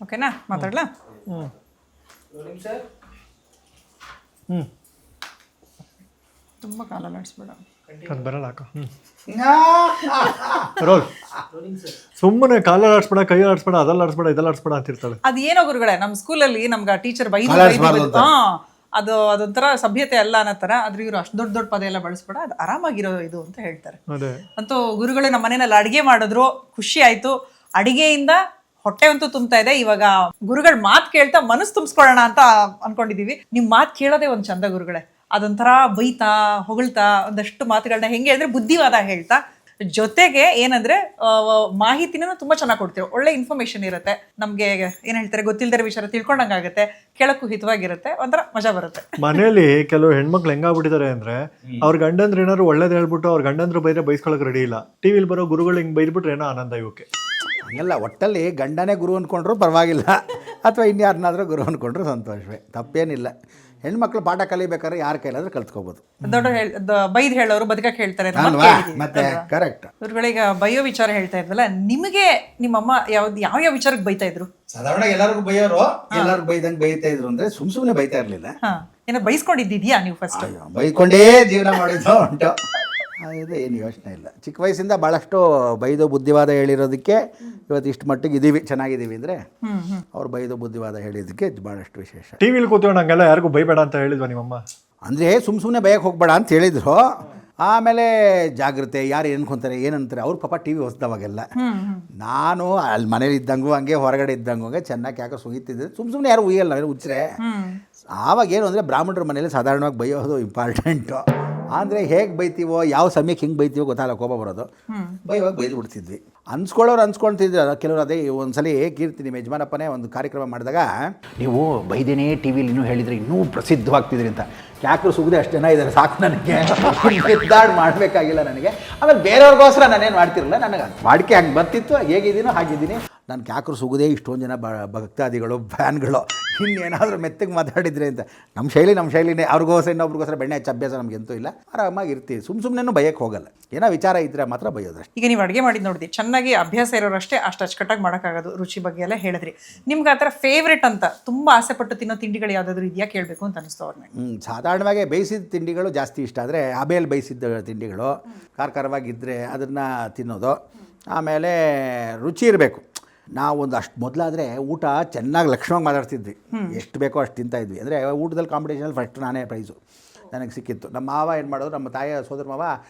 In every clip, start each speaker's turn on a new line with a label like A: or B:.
A: ಓಕೆನಾ, ಮಾತಾಡ್ಲಾ? ತುಂಬ ಕಾಲ ನಡೆಸ್ಬೇಡ,
B: ಬರಲ್ಲ ಅಕ್ಕ. ರೋಲ್. ಸುಮ್ಮನೆ ಕಾಲ ಆಡಿಸ್ಬೇಡ, ಕೈ ಆಡಿಸ್ಬೇಡ, ಅದೆಲ್ಲ ಆಡಿಸ್ಬೇಡ, ಇದೆಲ್ಲ ಆಡಿಸ್ಬೇಡ ಅಂತಿರ್ತಾಳೆ.
A: ಅದೇನೋ ಗುರುಗಳೇ, ನಮ್ಮ ಸ್ಕೂಲಲ್ಲಿ ನಮ್ಗೆ ಟೀಚರ್ ಬೈದು ಅದು ಅದೊಂಥರ ಸಭ್ಯತೆ ಅಲ್ಲ ಅನ್ನೋ ಥರ. ಆದ್ರೆ ಇವರು ಅಷ್ಟು ದೊಡ್ಡ ದೊಡ್ಡ ಪದ ಎಲ್ಲ ಬಳಸ್ಬೇಡ, ಅದು ಆರಾಮಾಗಿರೋ ಇದು ಅಂತ ಹೇಳ್ತಾರೆ. ಅಂತೂ ಗುರುಗಳೇ ನಮ್ಮ ಮನೇಲಿ ಅಡುಗೆ ಮಾಡಿದ್ರು, ಖುಷಿ ಆಯ್ತು. ಅಡಿಗೆಯಿಂದ ಹೊಟ್ಟೆ ಅಂತೂ ತುಂಬ್ತಾ ಇದೆ. ಇವಾಗ ಗುರುಗಳ ಮಾತು ಕೇಳ್ತಾ ಮನಸ್ಸು ತುಂಬಿಸ್ಕೊಳ್ಳೋಣ ಅಂತ ಅನ್ಕೊಂಡಿದೀವಿ. ನಿಮ್ ಮಾತು ಕೇಳೋದೇ ಒಂದು ಚಂದ ಗುರುಗಳೇ. ಅದೊಂಥರ ಬೈತಾ ಹೊಗಳ್ತಾ ಒಂದಷ್ಟು ಮಾತುಗಳನ್ನ ಹೆಂಗೆ ಅಂದ್ರೆ ಬುದ್ಧಿವಾದ ಹೇಳ್ತಾ, ಜೊತೆಗೆ ಏನಂದ್ರೆ ಮಾಹಿತಿನ ತುಂಬಾ ಚೆನ್ನಾಗಿ ಕೊಡ್ತೀವಿ. ಒಳ್ಳೆ ಇನ್ಫಾರ್ಮೇಶನ್ ಇರುತ್ತೆ ನಮ್ಗೆ. ಏನ್ ಹೇಳ್ತಾರೆ, ಗೊತ್ತಿಲ್ಲದ ವಿಚಾರ ತಿಳ್ಕೊಂಡಂಗಾಗುತ್ತೆ, ಕೇಳಕ್ಕೂ ಹಿತವಾಗಿರುತ್ತೆ, ಒಂಥರ ಮಜಾ ಬರುತ್ತೆ.
B: ಮನೇಲಿ ಕೆಲವು ಹೆಣ್ಮಕ್ಳು ಹೆಂಗಾಗ್ಬಿಟ್ಟಿದ್ದಾರೆ ಅಂದ್ರೆ, ಅವ್ರ ಗಂಡಂದ್ರು ಏನಾದ್ರು ಒಳ್ಳೇದ್ ಹೇಳ್ಬಿಟ್ಟು ಅವ್ರ ಗಂಡಂದ್ರು ಬೈದ್ರೆ ಬೈಸ್ಕೊಳಕ್ ರೆಡಿ ಇಲ್ಲ. ಟಿವಿಲಿ ಬರೋ ಗುರುಗಳು ಹಿಂಗ್ ಬೈದ್ಬಿಟ್ರೆ ಏನೋ ಆನಂದ ಇವಕ್ಕೆ.
C: ಹಂಗಲ್ಲ, ಒಟ್ಟಲ್ಲಿ ಗಂಡನೇ ಗುರು ಅಂದ್ಕೊಂಡ್ರು ಪರವಾಗಿಲ್ಲ, ಅಥವಾ ಇನ್ಯಾರನ್ನಾದ್ರೂ ಗುರು ಅಂದ್ಕೊಂಡ್ರು ಸಂತೋಷವೇ, ತಪ್ಪೇನಿಲ್ಲ. ಹೆಣ್ಮಕ್ಳು ಪಾಠ ಕಲಿಬೇಕಾದ್ರೆ ಯಾರ ಕೈಲಾದ್ರೂ ಕಲ್ತ್ಕೋಬಹುದು.
A: ದೊಡ್ಡ ಬೈದ್ ಹೇಳೋರು ಬದುಕಕ್ಕೆ ಹೇಳ್ತಾರೆ
C: ಮತ್ತೆ ಕರೆಕ್ಟ್.
A: ಇವ್ರುಗಳಿಗೆ ಬೈಯೋ ವಿಚಾರ ಹೇಳ್ತಾ ಇದ್ವಲ್ಲ, ನಿಮಗೆ ನಿಮ್ಮಮ್ಮ ಯಾವ ವಿಚಾರಕ್ಕೆ ಬೈತಾ ಇದ್ರು?
C: ಸಾಧಾರಣ ಎಲ್ಲರಿಗೂ ಬೈಯೋರು, ಎಲ್ಲರಿಗೂ ಬೈದಂಗೆ ಬೈತಾ ಇದ್ರು. ಅಂದ್ರೆ ಸುಮ್ಮನೆ ಬೈತಾ ಇರ್ಲಿಲ್ಲ.
A: ಏನೋ ಬೈಸ್ಕೊಂಡಿದ್ಯಾ ನೀವು ಫಸ್ಟ್?
C: ಬೈಕೊಂಡೇ ಜೀವನ ಮಾಡಿದ್ದು ಉಂಟು. ಅದು ಏನು ಯೋಚನೆ ಇಲ್ಲ. ಚಿಕ್ಕ ವಯಸ್ಸಿಂದ ಭಾಳಷ್ಟು ಬೈದು ಬುದ್ಧಿವಾದ ಹೇಳಿರೋದಕ್ಕೆ ಇವತ್ತು ಇಷ್ಟು ಮಟ್ಟಿಗೆ ಇದ್ದೀವಿ, ಚೆನ್ನಾಗಿದ್ದೀವಿ. ಅಂದರೆ ಅವ್ರು ಬೈದು ಬುದ್ಧಿವಾದ ಹೇಳಿದ್ದಕ್ಕೆ ಭಾಳಷ್ಟು ವಿಶೇಷ.
B: ಟಿವಿಲಿ ಕೂತ್ಕೊಂಡು ಹಂಗೆಲ್ಲ ಯಾರಿಗೂ ಬೈಬೇಡ ಅಂತ ಹೇಳಿದ್ವಾ ನಿಮ್ಮಮ್ಮ?
C: ಅಂದರೆ ಸುಮ್ಮನೆ ಬೈಯಕ್ಕೆ ಹೋಗ್ಬೇಡ ಅಂತ ಹೇಳಿದ್ರು. ಆಮೇಲೆ ಜಾಗ್ರತೆ, ಯಾರು ಏನ್ಕೊಂತಾರೆ ಏನಂತಾರೆ ಅವ್ರ ಪಾಪ ಟಿ ವಿ ಹೊಸ್ದವಾಗೆಲ್ಲ. ನಾನು ಅಲ್ಲಿ ಮನೇಲಿ ಇದ್ದಂಗೂ ಹಂಗೆ, ಹೊರಗಡೆ ಇದ್ದಂಗೂ ಹಂಗೆ ಚೆನ್ನಾಗಿ ಯಾಕೋ ಸುಗಿತಿದ್ದೆ. ಸುಮ್ಮನೆ ಯಾರು ಉಯ್ಯಲ್ಲ, ಹುಚ್ಚರೆ. ಆವಾಗ ಏನು ಅಂದರೆ ಬ್ರಾಹ್ಮಣರ ಮನೇಲಿ ಸಾಧಾರಣವಾಗಿ ಬೈಯೋದು ಇಂಪಾರ್ಟೆಂಟು. ಅಂದರೆ ಹೇಗೆ ಬೈತೀವೋ, ಯಾವ ಸಮಯಕ್ಕೆ ಹಿಂಗೆ ಬೈತೀವೋ ಗೊತ್ತಾಗಲ್ಲ, ಕೋಪ ಬರೋದು. ಬೈವಾಗ ಬೈದು ಬಿಡ್ತಿದ್ವಿ. ಅನ್ಸ್ಕೊಳ್ಳೋರು ಅನ್ಸ್ಕೊಳ್ತಿದ್ರು. ಕೆಲವರು ಅದೇ ಒಂದ್ಸಲಿ ಕೀರ್ತಿ ನಿಮ್ಮ ಯಜಮಾನಪ್ಪನೇ ಒಂದು ಕಾರ್ಯಕ್ರಮ ಮಾಡಿದಾಗ, ನೀವು ಬೈದೇನೇ ಟಿ ವಿಲಿ ಇನ್ನೂ ಹೇಳಿದರೆ ಇನ್ನೂ ಪ್ರಸಿದ್ಧವಾಗ್ತಿದ್ರಿ ಅಂತ. ಯಾಕೂ ಸುಗದೆ ಅಷ್ಟು ಜನ ಇದ್ದಾರೆ, ಸಾಕು ನನಗೆ, ಕಿದ್ದಾಡ್ ಮಾಡಬೇಕಾಗಿಲ್ಲ ನನಗೆ. ಆಮೇಲೆ ಬೇರೆಯವ್ರಿಗೋಸ್ಕರ ನಾನೇನು ಮಾಡ್ತಿರಲಿಲ್ಲ, ನನಗೆ ವಾಡಿಕೆ ಹಂಗೆ ಬರ್ತಿತ್ತು, ಹೇಗಿದ್ದೀನೋ ಹಾಗಿದ್ದೀನಿ. ನಾನು ಕ್ಯಾಕ್ರು ಸುಗದೆ ಇಷ್ಟೊಂದು ಜನ ಭಕ್ತಾದಿಗಳು, ಫ್ಯಾನ್ಗಳು ಇನ್ನೇನಾದರೂ ಮೆತ್ತಗೆ ಮಾತಾಡಿದ್ರೆ ಅಂತ. ನಮ್ಮ ಶೈಲಿನೇ. ಅವ್ರಿಗೋಸ್ಕರ ಇನ್ನೊಬ್ರಿಗೋಸ್ಕರ ಬೆಣ್ಣೆ ಹಚ್ಚ ಅಭ್ಯಾಸ ನಮಗೆಂತೂ ಇಲ್ಲ. ಆರಾಮಾಗಿ ಇರ್ತೀವಿ. ಸುಮ್ಮನೆ ಬೈಯಕ್ಕೆ ಹೋಗಲ್ಲ. ಏನೋ ವಿಚಾರ ಇದ್ದರೆ ಮಾತ್ರ ಬೈಯೋದಷ್ಟೇ.
A: ಈಗ ನೀವು ಅಡುಗೆ ಮಾಡಿದ್ದು ನೋಡಿದ್ರಿ, ಚೆನ್ನಾಗಿ ಅಭ್ಯಾಸ ಇರೋರಷ್ಟೇ ಅಷ್ಟು ಅಚ್ಚುಕಟ್ಟಾಗಿ ಮಾಡೋಕ್ಕಾಗೋದು. ರುಚಿ ಬಗ್ಗೆ ಎಲ್ಲ ಹೇಳಿದ್ರಿ. ನಿಮ್ಗೆ ಆ ಥರ ಫೇವ್ರೇಟ್ ಅಂತ ತುಂಬ ಆಸೆ ಪಟ್ಟು ತಿನ್ನೋ ತಿಂಡಿಗಳು ಯಾವುದಾದ್ರೂ ಇದೆಯಾ ಕೇಳಬೇಕು ಅಂತ ಅನಿಸ್ತು ಅವ್ರನ್ನ.
C: ಸಾಧಾರಣವಾಗಿ ಬೇಯಿಸಿದ ತಿಂಡಿಗಳು ಜಾಸ್ತಿ ಇಷ್ಟ. ಆದರೆ ಹಬೆಯಲ್ಲಿ ಬೇಯಿಸಿದ ತಿಂಡಿಗಳು ಖಾರವಾಗಿದ್ದರೆ ಅದನ್ನು ತಿನ್ನೋದು. ಆಮೇಲೆ ರುಚಿ ಇರಬೇಕು. ನಾವು ಒಂದು ಅಷ್ಟು ಮೊದಲಾದರೆ ಊಟ ಚೆನ್ನಾಗಿ ಲಕ್ಷಣವಾಗಿ ಮಾತಾಡ್ತಿದ್ವಿ, ಎಷ್ಟು ಬೇಕೋ ಅಷ್ಟು ತಿಂತಾಯಿದ್ವಿ. ಅಂದರೆ ಊಟದಲ್ಲಿ ಕಾಂಪಿಟೇಷನಲ್ಲಿ ಫಸ್ಟ್ ನಾನೇ ಪ್ರೈಸು ನನಗೆ ಸಿಕ್ಕಿತ್ತು. ನಮ್ಮ ಮಾವ ಏನು ಮಾಡೋದು, ನಮ್ಮ ತಾಯಿಯ ಸೋದರ ಮಾವ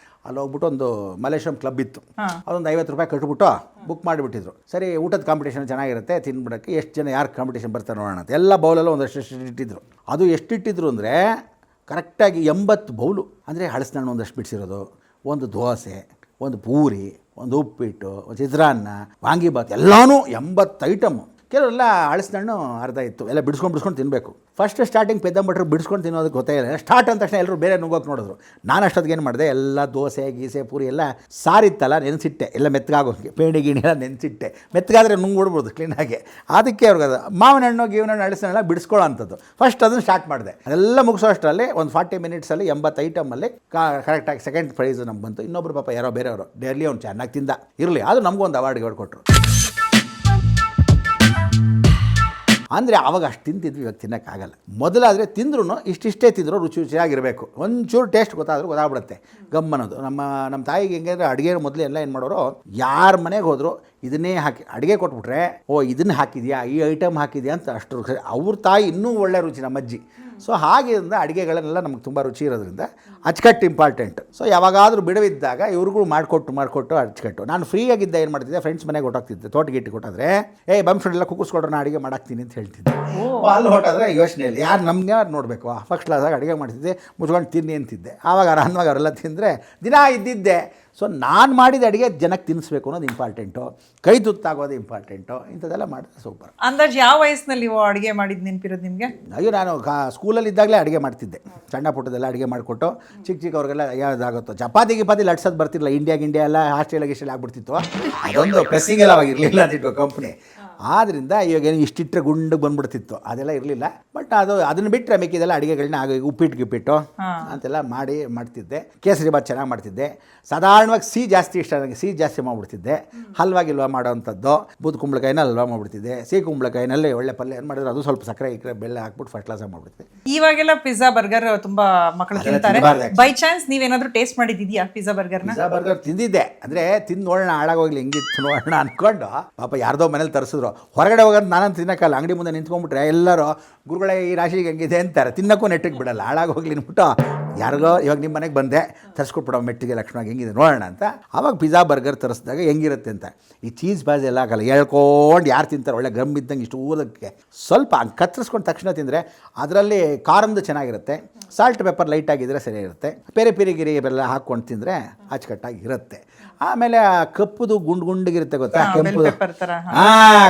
C: ಅಲ್ಲಿ ಹೋಗ್ಬಿಟ್ಟು ಒಂದು ಮಲೇಶ್ವರಂ ಕ್ಲಬ್ ಇತ್ತು, ಅದೊಂದು 50 ರೂಪಾಯಿ ಕಟ್ಬಿಟ್ಟು ಬುಕ್ ಮಾಡಿಬಿಟ್ಟಿದ್ರು. ಸರಿ, ಊಟದ ಕಾಂಪಿಟೇಷನ್ ಚೆನ್ನಾಗಿರುತ್ತೆ, ತಿನ್ಬಿಡೋಕ್ಕೆ ಎಷ್ಟು ಜನ ಯಾರು ಕಾಂಪಿಟೇಷನ್ ಬರ್ತಾರೆ ನೋಡೋಣ ಅಂತ. ಎಲ್ಲ ಬೌಲಲ್ಲೂ ಒಂದಷ್ಟು ಇಟ್ಟಿದ್ರು. ಅದು ಎಷ್ಟಿಟ್ಟಿದ್ರು ಅಂದರೆ ಕರೆಕ್ಟಾಗಿ 80 ಬೌಲು. ಅಂದರೆ ಹಳಸಿನಣ್ಣು ಒಂದಷ್ಟು ಬಿಡಿಸಿರೋದು, ಒಂದು ದೋಸೆ, ಒಂದು ಪೂರಿ, ಒಂದು ಉಪ್ಪಿಟ್ಟು, ಒಂದು ಚಿತ್ರಾನ್ನ, ವಾಂಗಿಬಾತ್, ಎಲ್ಲನೂ 80 ಐಟಮು. ಕೆಲವೆಲ್ಲ ಹಳಸಿನಣ್ಣು ಅರ್ಧ ಇತ್ತು. ಎಲ್ಲ ಬಿಡಿಸ್ಕೊಂಡು ತಿನ್ನಬೇಕು. ಫಸ್ಟ್ ಸ್ಟಾರ್ಟಿಂಗ್ ಪೆದ್ದಂಬಟ್ರು ಬಿಡಿಸ್ಕೊಂಡು ತಿನ್ನೋದಕ್ಕೆ ಗೊತ್ತೇ ಇಲ್ಲ. ಸ್ಟಾರ್ಟ್ ಅಂದ ತಕ್ಷಣ ಎಲ್ಲರೂ ಬೇರೆ ನುಗ್ಗೋಕೆ ನೋಡಿದ್ರು. ನಾನು ಅಷ್ಟೊತ್ತಿಗೆ ಏನು ಮಾಡಿದೆ, ಎಲ್ಲ ದೋಸೆ ಗೀಸೆ ಪೂರಿ ಎಲ್ಲ ಸಾರಿತ್ತಲ್ಲ ನೆನೆಸಿಟ್ಟೆ, ಎಲ್ಲ ಮೆತ್ತಗಾಗೋಕ್ಕೆ. ಪೇಣಿ ಗಿಣಿ ಎಲ್ಲ ನೆನೆಸಿಟ್ಟೆ. ಮೆತ್ತಗಾದರೆ ನುಂಗ್ಬಿಡ್ಬೋದು ಕ್ಲೀನಾಗಿ. ಅದಕ್ಕೆ ಅವ್ರಿಗೆ ಅದು ಮಾವಿನ ಹಣ್ಣು ಗೀವಿನ ಹಳಸಿನೆಲ್ಲ ಬಿಡಿಸ್ಕೊಳ್ಳೋ ಅಂಥದ್ದು. ಫಸ್ಟ್ ಅದನ್ನು ಸ್ಟಾರ್ಟ್ ಮಾಡಿದೆ. ಅದೆಲ್ಲ ಮುಗಿಸೋ ಅಷ್ಟರಲ್ಲಿ ಒಂದು 40 ಮಿನಿಟ್ಸಲ್ಲಿ 80 ಐಟಮಲ್ಲಿ ಕರೆಕ್ಟಾಗಿ ಸೆಕೆಂಡ್ ಪ್ರೈಸು ನಮ್ಗೆ ಬಂತು. ಇನ್ನೊಬ್ರು ಪಾಪ ಯಾರೋ ಬೇರೆಯವರು ಡೈಲಿ ಅವ್ನು ಚೆನ್ನಾಗಿ ತಿಂದ ಇರಲಿ, ಅದು ನಮಗೂ ಒಂದು ಅವಾರ್ಡ್ ಕೊಟ್ಟರು. ಅಂದರೆ ಆವಾಗ ಅಷ್ಟು ತಿಂತಿದ್ವಿ, ಇವಾಗ ತಿನ್ನೋಕ್ಕಾಗಲ್ಲ. ಮೊದಲಾದರೆ ತಿಂದ್ರೂ ಇಷ್ಟಿಷ್ಟೇ ತಿಂದರೂ ರುಚಿಯಾಗಿರಬೇಕು. ಒಂಚೂರು ಟೇಸ್ಟ್ ಗೊತ್ತಾಗ್ಬಿಡುತ್ತೆ, ಗಮ್ಮನೋದು. ನಮ್ಮ ತಾಯಿಗೆ ಹೆಂಗಂದ್ರೆ ಅಡುಗೆ ಮೊದಲು ಎಲ್ಲ ಏನು ಮಾಡೋರು, ಯಾರ ಮನೆಗೆ ಹೋದ್ರು ಇದನ್ನೇ ಹಾಕಿ ಅಡುಗೆ ಕೊಟ್ಬಿಟ್ರೆ, ಓ ಇದನ್ನು ಹಾಕಿದ್ಯಾ, ಈ ಐಟಮ್ ಹಾಕಿದ್ಯಾ ಅಂತ ಅಷ್ಟು ಅವ್ರ ತಾಯಿ ಇನ್ನೂ ಒಳ್ಳೆ ರುಚಿ, ನಮ್ಮ ಅಜ್ಜಿ. ಸೊ ಹಾಗೆಯಿಂದ ಅಡುಗೆಗಳೆಲ್ಲ ನಮ್ಗೆ ತುಂಬ ರುಚಿ ಇರೋದ್ರಿಂದ ಅಚ್ಚುಕಟ್ಟು ಇಂಪಾರ್ಟೆಂಟ್. ಸೊ ಯಾವಾಗಾದರೂ ಬಿಡುವಿದ್ದಾಗ ಇವ್ರಿಗೂ ಮಾಡಿಕೊಟ್ಟು ಅಚ್ಚುಕಟ್ಟು. ನಾನು ಫ್ರೀಯಾಗಿದ್ದ ಏನು ಮಾಡ್ತಿದ್ದೆ, ಫ್ರೆಂಡ್ಸ್ ಮನೆಗೆ ಹೊಟ್ಟೋಗ್ತಿದ್ದೆ. ತೋಟಗಿಟ್ಟು ಕೊಟ್ಟಾದ್ರೆ ಬಂಪ್ಸ್ನೆಲ್ಲ ಕುಕ್ಕಿಸ್ಕೊಡ್ರೆ ನಾನು ಅಡುಗೆ ಮಾಡಾಕ್ತೀನಿ ಅಂತ ಹೇಳ್ತಿದ್ದೆ. ಅಲ್ಲಿ ಹೊಟ್ಟೋದ್ರೆ ಯೋಚನೆ ಇಲ್ಲ, ಯಾರು ನಮ್ಗೆ ಯಾರು ನೋಡಬೇಕು. ಫಸ್ಟ್ ಕ್ಲಾಸಾಗಿ ಅಡುಗೆ ಮಾಡ್ತಿದ್ದೆ, ಮುಚ್ಕೊಂಡು ತಿನ್ನಿ ಅಂತಿದ್ದೆ. ಆವಾಗ ಆರಾಮಾಗಿ ಅವರೆಲ್ಲ ತಿಂದರೆ ದಿನ ಇದ್ದಿದ್ದೆ. ಸೊ ನಾನು ಮಾಡಿದ ಅಡುಗೆ ಜನಕ್ಕೆ ತಿನ್ನಿಸ್ಬೇಕು ಅನ್ನೋದು ಇಂಪಾರ್ಟೆಂಟು, ಕೈ ತುತ್ತಾಗೋದು ಇಂಪಾರ್ಟೆಂಟು. ಇಂಥದ್ದೆಲ್ಲ ಮಾಡಿದ್ರೆ ಸೂಪರ್.
A: ಅಂದಾಜು ಯಾವ ವಯಸ್ಸಿನಲ್ಲಿ ನೀವು ಅಡುಗೆ ಮಾಡಿದ್ದು ನೆನಪಿರೋದು ನಿಮಗೆ?
C: ಅಯ್ಯೋ, ನಾನು ಸ್ಕೂಲಲ್ಲಿ ಇದ್ದಾಗಲೇ ಅಡುಗೆ ಮಾಡ್ತಿದ್ದೆ. ಸಣ್ಣ ಪುಟ್ಟದೆಲ್ಲ ಅಡುಗೆ ಮಾಡಿಕೊಟ್ಟು ಚಿಕ್ಕವ್ರಿಗೆಲ್ಲ ಯಾವುದಾಗುತ್ತೋ. ಚಪಾತಿ ಲಟ್ಸೋದು ಬರ್ತಿರಲಿಲ್ಲ. ಇಂಡಿಯಾ ಎಲ್ಲ ಹಾಸ್ಟೆಲ್ ಆಗ್ಬಿಡ್ತಿತ್ತು. ಅದೊಂದು ಪ್ರೆಸ್ಸಿಂಗ್ ಎಲ್ಲ ಅವಾಗ ಇರಲಿಲ್ಲ ಅಂತಿತ್ತು ಕಂಪ್ನಿ. ಆದ್ದರಿಂದ ಇವಾಗ ಏನು ಇಷ್ಟಿಟ್ಟರೆ ಗುಂಡಿಗೆ ಬಂದ್ಬಿಡ್ತಿತ್ತು, ಅದೆಲ್ಲ ಇರಲಿಲ್ಲ. ಬಟ್ ಅದನ್ನು ಬಿಟ್ಟರೆ ಮಿಕ್ಕಿದೆಲ್ಲ ಅಡುಗೆಗಳನ್ನ ಆಗ ಉಪ್ಪಿಟ್ಟು ಗಿಪ್ಪಿಟ್ಟು ಅಂತೆಲ್ಲ ಮಾಡ್ತಿದ್ದೆ. ಕೇಸರಿ ಬಾತ್ ಚೆನ್ನಾಗಿ ಮಾಡ್ತಿದ್ದೆ. ಸಾಧಾರಣವಾಗಿ ಸಿಹಿ ಜಾಸ್ತಿ ಇಷ್ಟ ನನಗೆ, ಸಿಹಿ ಜಾಸ್ತಿ ಮಾಡಿಬಿಡ್ತಿದ್ದೆ. ಹಲ್ವಾಗಿಲ್ವ ಮಾಡೋವಂಥದ್ದು, ಬೂದು ಕುಂಬಳಕಾಯಿನ ಹಲ್ವಾ ಮಾಡಿಬಿಡ್ತಿದ್ದೆ. ಸಿಹಿ ಕುಂಬಳಕಾಯಿನಲ್ಲಿ ಒಳ್ಳೆ ಪಲ್ಯ ಏನು ಮಾಡಿದ್ರೆ ಅದು ಸ್ವಲ್ಪ ಸಕ್ಕರೆ ಬೆಲ್ಲ ಹಾಕ್ಬಿಟ್ಟು ಫಸ್ಟ್ ಕ್ಲಾಸಾಗಿ ಮಾಡಿಬಿಡ್ತಿದ್ದೆ.
A: ಇವಾಗೆಲ್ಲ ಪಿಜ್ಜಾ ಬರ್ಗರ್ ತುಂಬಾ ಮಕ್ಕಳು ತಿಂತಾರೆ. ಬೈ ಚಾನ್ಸ್ ನೀವೇನಾದ್ರೂ ಟೇಸ್ಟ್ ಮಾಡಿದ್ಯಾ ಪಿಜ್ಜಾ ಬರ್ಗರ್ನ?
C: ಪಿಜ್ಜಾ ಬರ್ಗರ್ ತಿಂದಿದ್ದೆ, ಅಂದರೆ ತಿಂದು ನೋಡೋಣ ಹಾಳಾಗೋಗ್ಲಿ ಹೆಂಗಿತ್ತು ನೋಡೋಣ ಅಂದ್ಕೊಂಡು ಪಾಪ ಯಾರ್ದೋ ಮನೇಲಿ ತರಿಸಿದ್ರು. ಹೊರಗಡೆ ಹೋಗೋದು ನಾನಂತ ತಿನ್ನೋಕ್ಕಲ್ಲ, ಅಂಗಡಿ ಮುಂದೆ ನಿಂತ್ಕೊಂಡ್ಬಿಟ್ರೆ ಎಲ್ಲರೂ ಗುರುಗಳೇ ಈ ರಾಶಿಗೆ ಹೆಂಗಿದೆ ಅಂತಾರೆ. ತಿನ್ನೋಕ್ಕೂ ನೆಟ್ಟಿಗೆ ಬಿಡಲ್ಲ, ಹಾಳಾಗೋಗ್ಲಿ ಅಂದ್ಬಿಟ್ಟು ಯಾರಿಗೋ ಇವಾಗ ನಿಮ್ಮ ಮನೆಗೆ ಬಂದೆ ತರಿಸ್ಕೊಟ್ಬಿಡೋ ಮೆಟ್ಟಿಗೆ ಲಕ್ಷ್ಮಣ ಹೆಂಗಿದೆ ನೋಡೋಣ ಅಂತ. ಆವಾಗ ಪಿಜ್ಜಾ ಬರ್ಗರ್ ತರಿಸಿದಾಗ ಹೆಂಗಿರುತ್ತೆ ಅಂತ, ಈ ಚೀಸ್ ಬಾಜ್ ಎಲ್ಲ ಹಾಕಲ್ಲ, ಹೇಳ್ಕೊಂಡು ಯಾರು ತಿಂತಾರೆ ಒಳ್ಳೆ ಗಮ್ ಇದ್ದಂಗೆ ಇಷ್ಟು ಊದಕ್ಕೆ ಸ್ವಲ್ಪ ಹಂಗೆ ಕತ್ತರಿಸ್ಕೊಂಡು ತಕ್ಷಣ ತಿಂದರೆ ಅದರಲ್ಲಿ ಖಾರದ್ದು ಚೆನ್ನಾಗಿರುತ್ತೆ, ಸಾಲ್ಟ್ ಪೆಪ್ಪರ್ ಲೈಟಾಗಿದ್ದರೆ ಸರಿಯಾಗಿರುತ್ತೆ. ಪೆರಿ ಪಿರಿಗಿರಿ ಇವೆಲ್ಲ ಹಾಕ್ಕೊಂಡು ತಿಂದರೆ ಅಚ್ಚುಕಟ್ಟಾಗಿ ಇರುತ್ತೆ. ಆಮೇಲೆ ಆ ಕಪ್ಪುದು ಗುಂಡಿಗಿರುತ್ತೆ ಗೊತ್ತಾ, ಕೆಂಪು,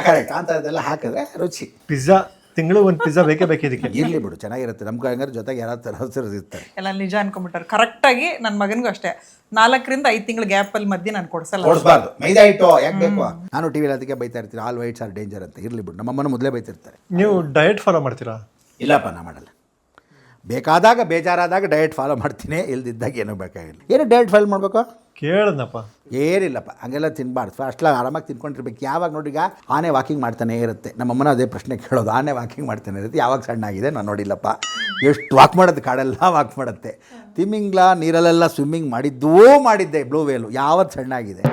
C: ಕರೆಕ್ಟ್ ಅಂಥದ್ದೆಲ್ಲ ಹಾಕಿದ್ರೆ ರುಚಿ.
B: ಪಿಜ್ಜಾ ತಿಂಗಳು ಒಂದು ಪಿಜ್ಜಾ ಬೇಕೇ ಇದಕ್ಕೆ.
C: ಇರಲಿ ಬಿಡು, ಚೆನ್ನಾಗಿರುತ್ತೆ. ನಮ್ಮ ಹಂಗಾರೆ ಜೊತೆಗೆ ಯಾರು ಹಸಿರಿರ್ತಾರೆ
A: ಎಲ್ಲ ನಿಜ ಅನ್ಕೊಂಡ್ಬಿಟ್ಟಾರೆ. ಕರೆಕ್ಟಾಗಿ ನನ್ನ ಮಗನಿಗೂ ಅಷ್ಟೇ 4 ರಿಂದ 5 ತಿಂಗಳ ಗ್ಯಾಪಲ್ಲಿ ಮಧ್ಯೆ ನಾನು
C: ಕೊಡಿಸ್ಬಾರ್ದು. ಮೈದಾ ಹಿಟ್ಟು ಯಾಕೆ ಬೇಕು? ನಾನು ಟಿವಿಲಿ ಅದಕ್ಕೆ ಬೈತಾ ಇರ್ತೀನಿ, ಆಲ್ ವೈಟ್ಸ್ ಆರ್ ಡೇಂಜರ್ ಅಂತ. ಇರಲಿ ಬಿಡು, ನಮ್ಮಮ್ಮನ ಮೊದಲೇ ಬೈತಿರ್ತಾರೆ.
B: ನೀವು ಡಯಟ್ ಫಾಲೋ ಮಾಡ್ತೀರಾ?
C: ಇಲ್ಲಪ್ಪ, ನಾ ಮಾಡಲ್ಲ. ಬೇಕಾದಾಗ ಬೇಜಾರಾದಾಗ ಡಯಟ್ ಫಾಲೋ ಮಾಡ್ತೀನಿ, ಇಲ್ದಿದ್ದಾಗ ಏನೂ ಬೇಕಾಗಿಲ್ಲ. ಏನು ಡಯಟ್ ಫಾಲೋ ಮಾಡಬೇಕು
B: ಕೇಳದ್ನಪ್ಪ?
C: ಏನಿಲ್ಲಪ್ಪ, ಹಂಗೆಲ್ಲ ತಿನ್ನಬಾರ್ದು. ಫಸ್ಟ್ಲಾಗ ಆರಾಮಾಗಿ ತಿನ್ಕೊಂಡಿರ್ಬೇಕು. ಯಾವಾಗ ನೋಡಿ, ಈಗ ಆನೆ ವಾಕಿಂಗ್ ಮಾಡ್ತಾನೆ ಇರುತ್ತೆ, ನಮ್ಮಮ್ಮನ ಅದೇ ಪ್ರಶ್ನೆ ಕೇಳೋದು, ಆನೆ ವಾಕಿಂಗ್ ಮಾಡ್ತಾನೆ ಇರುತ್ತೆ, ಯಾವಾಗ ಸಣ್ಣ ಆಗಿದೆ ನಾನು ನೋಡಿಲ್ಲಪ್ಪ. ಎಷ್ಟು ವಾಕ್ ಮಾಡೋದು, ಕಾಡೆಲ್ಲ ವಾಕ್ ಮಾಡುತ್ತೆ. ತಿಮ್ಮಿಂಗ್ಲ ನೀರಲ್ಲೆಲ್ಲ ಸ್ವಿಮ್ಮಿಂಗ್ ಮಾಡಿದ್ದೆ, ಬ್ಲೂ ವೇಲು, ಯಾವತ್ತು ಸಣ್ಣ ಆಗಿದೆ.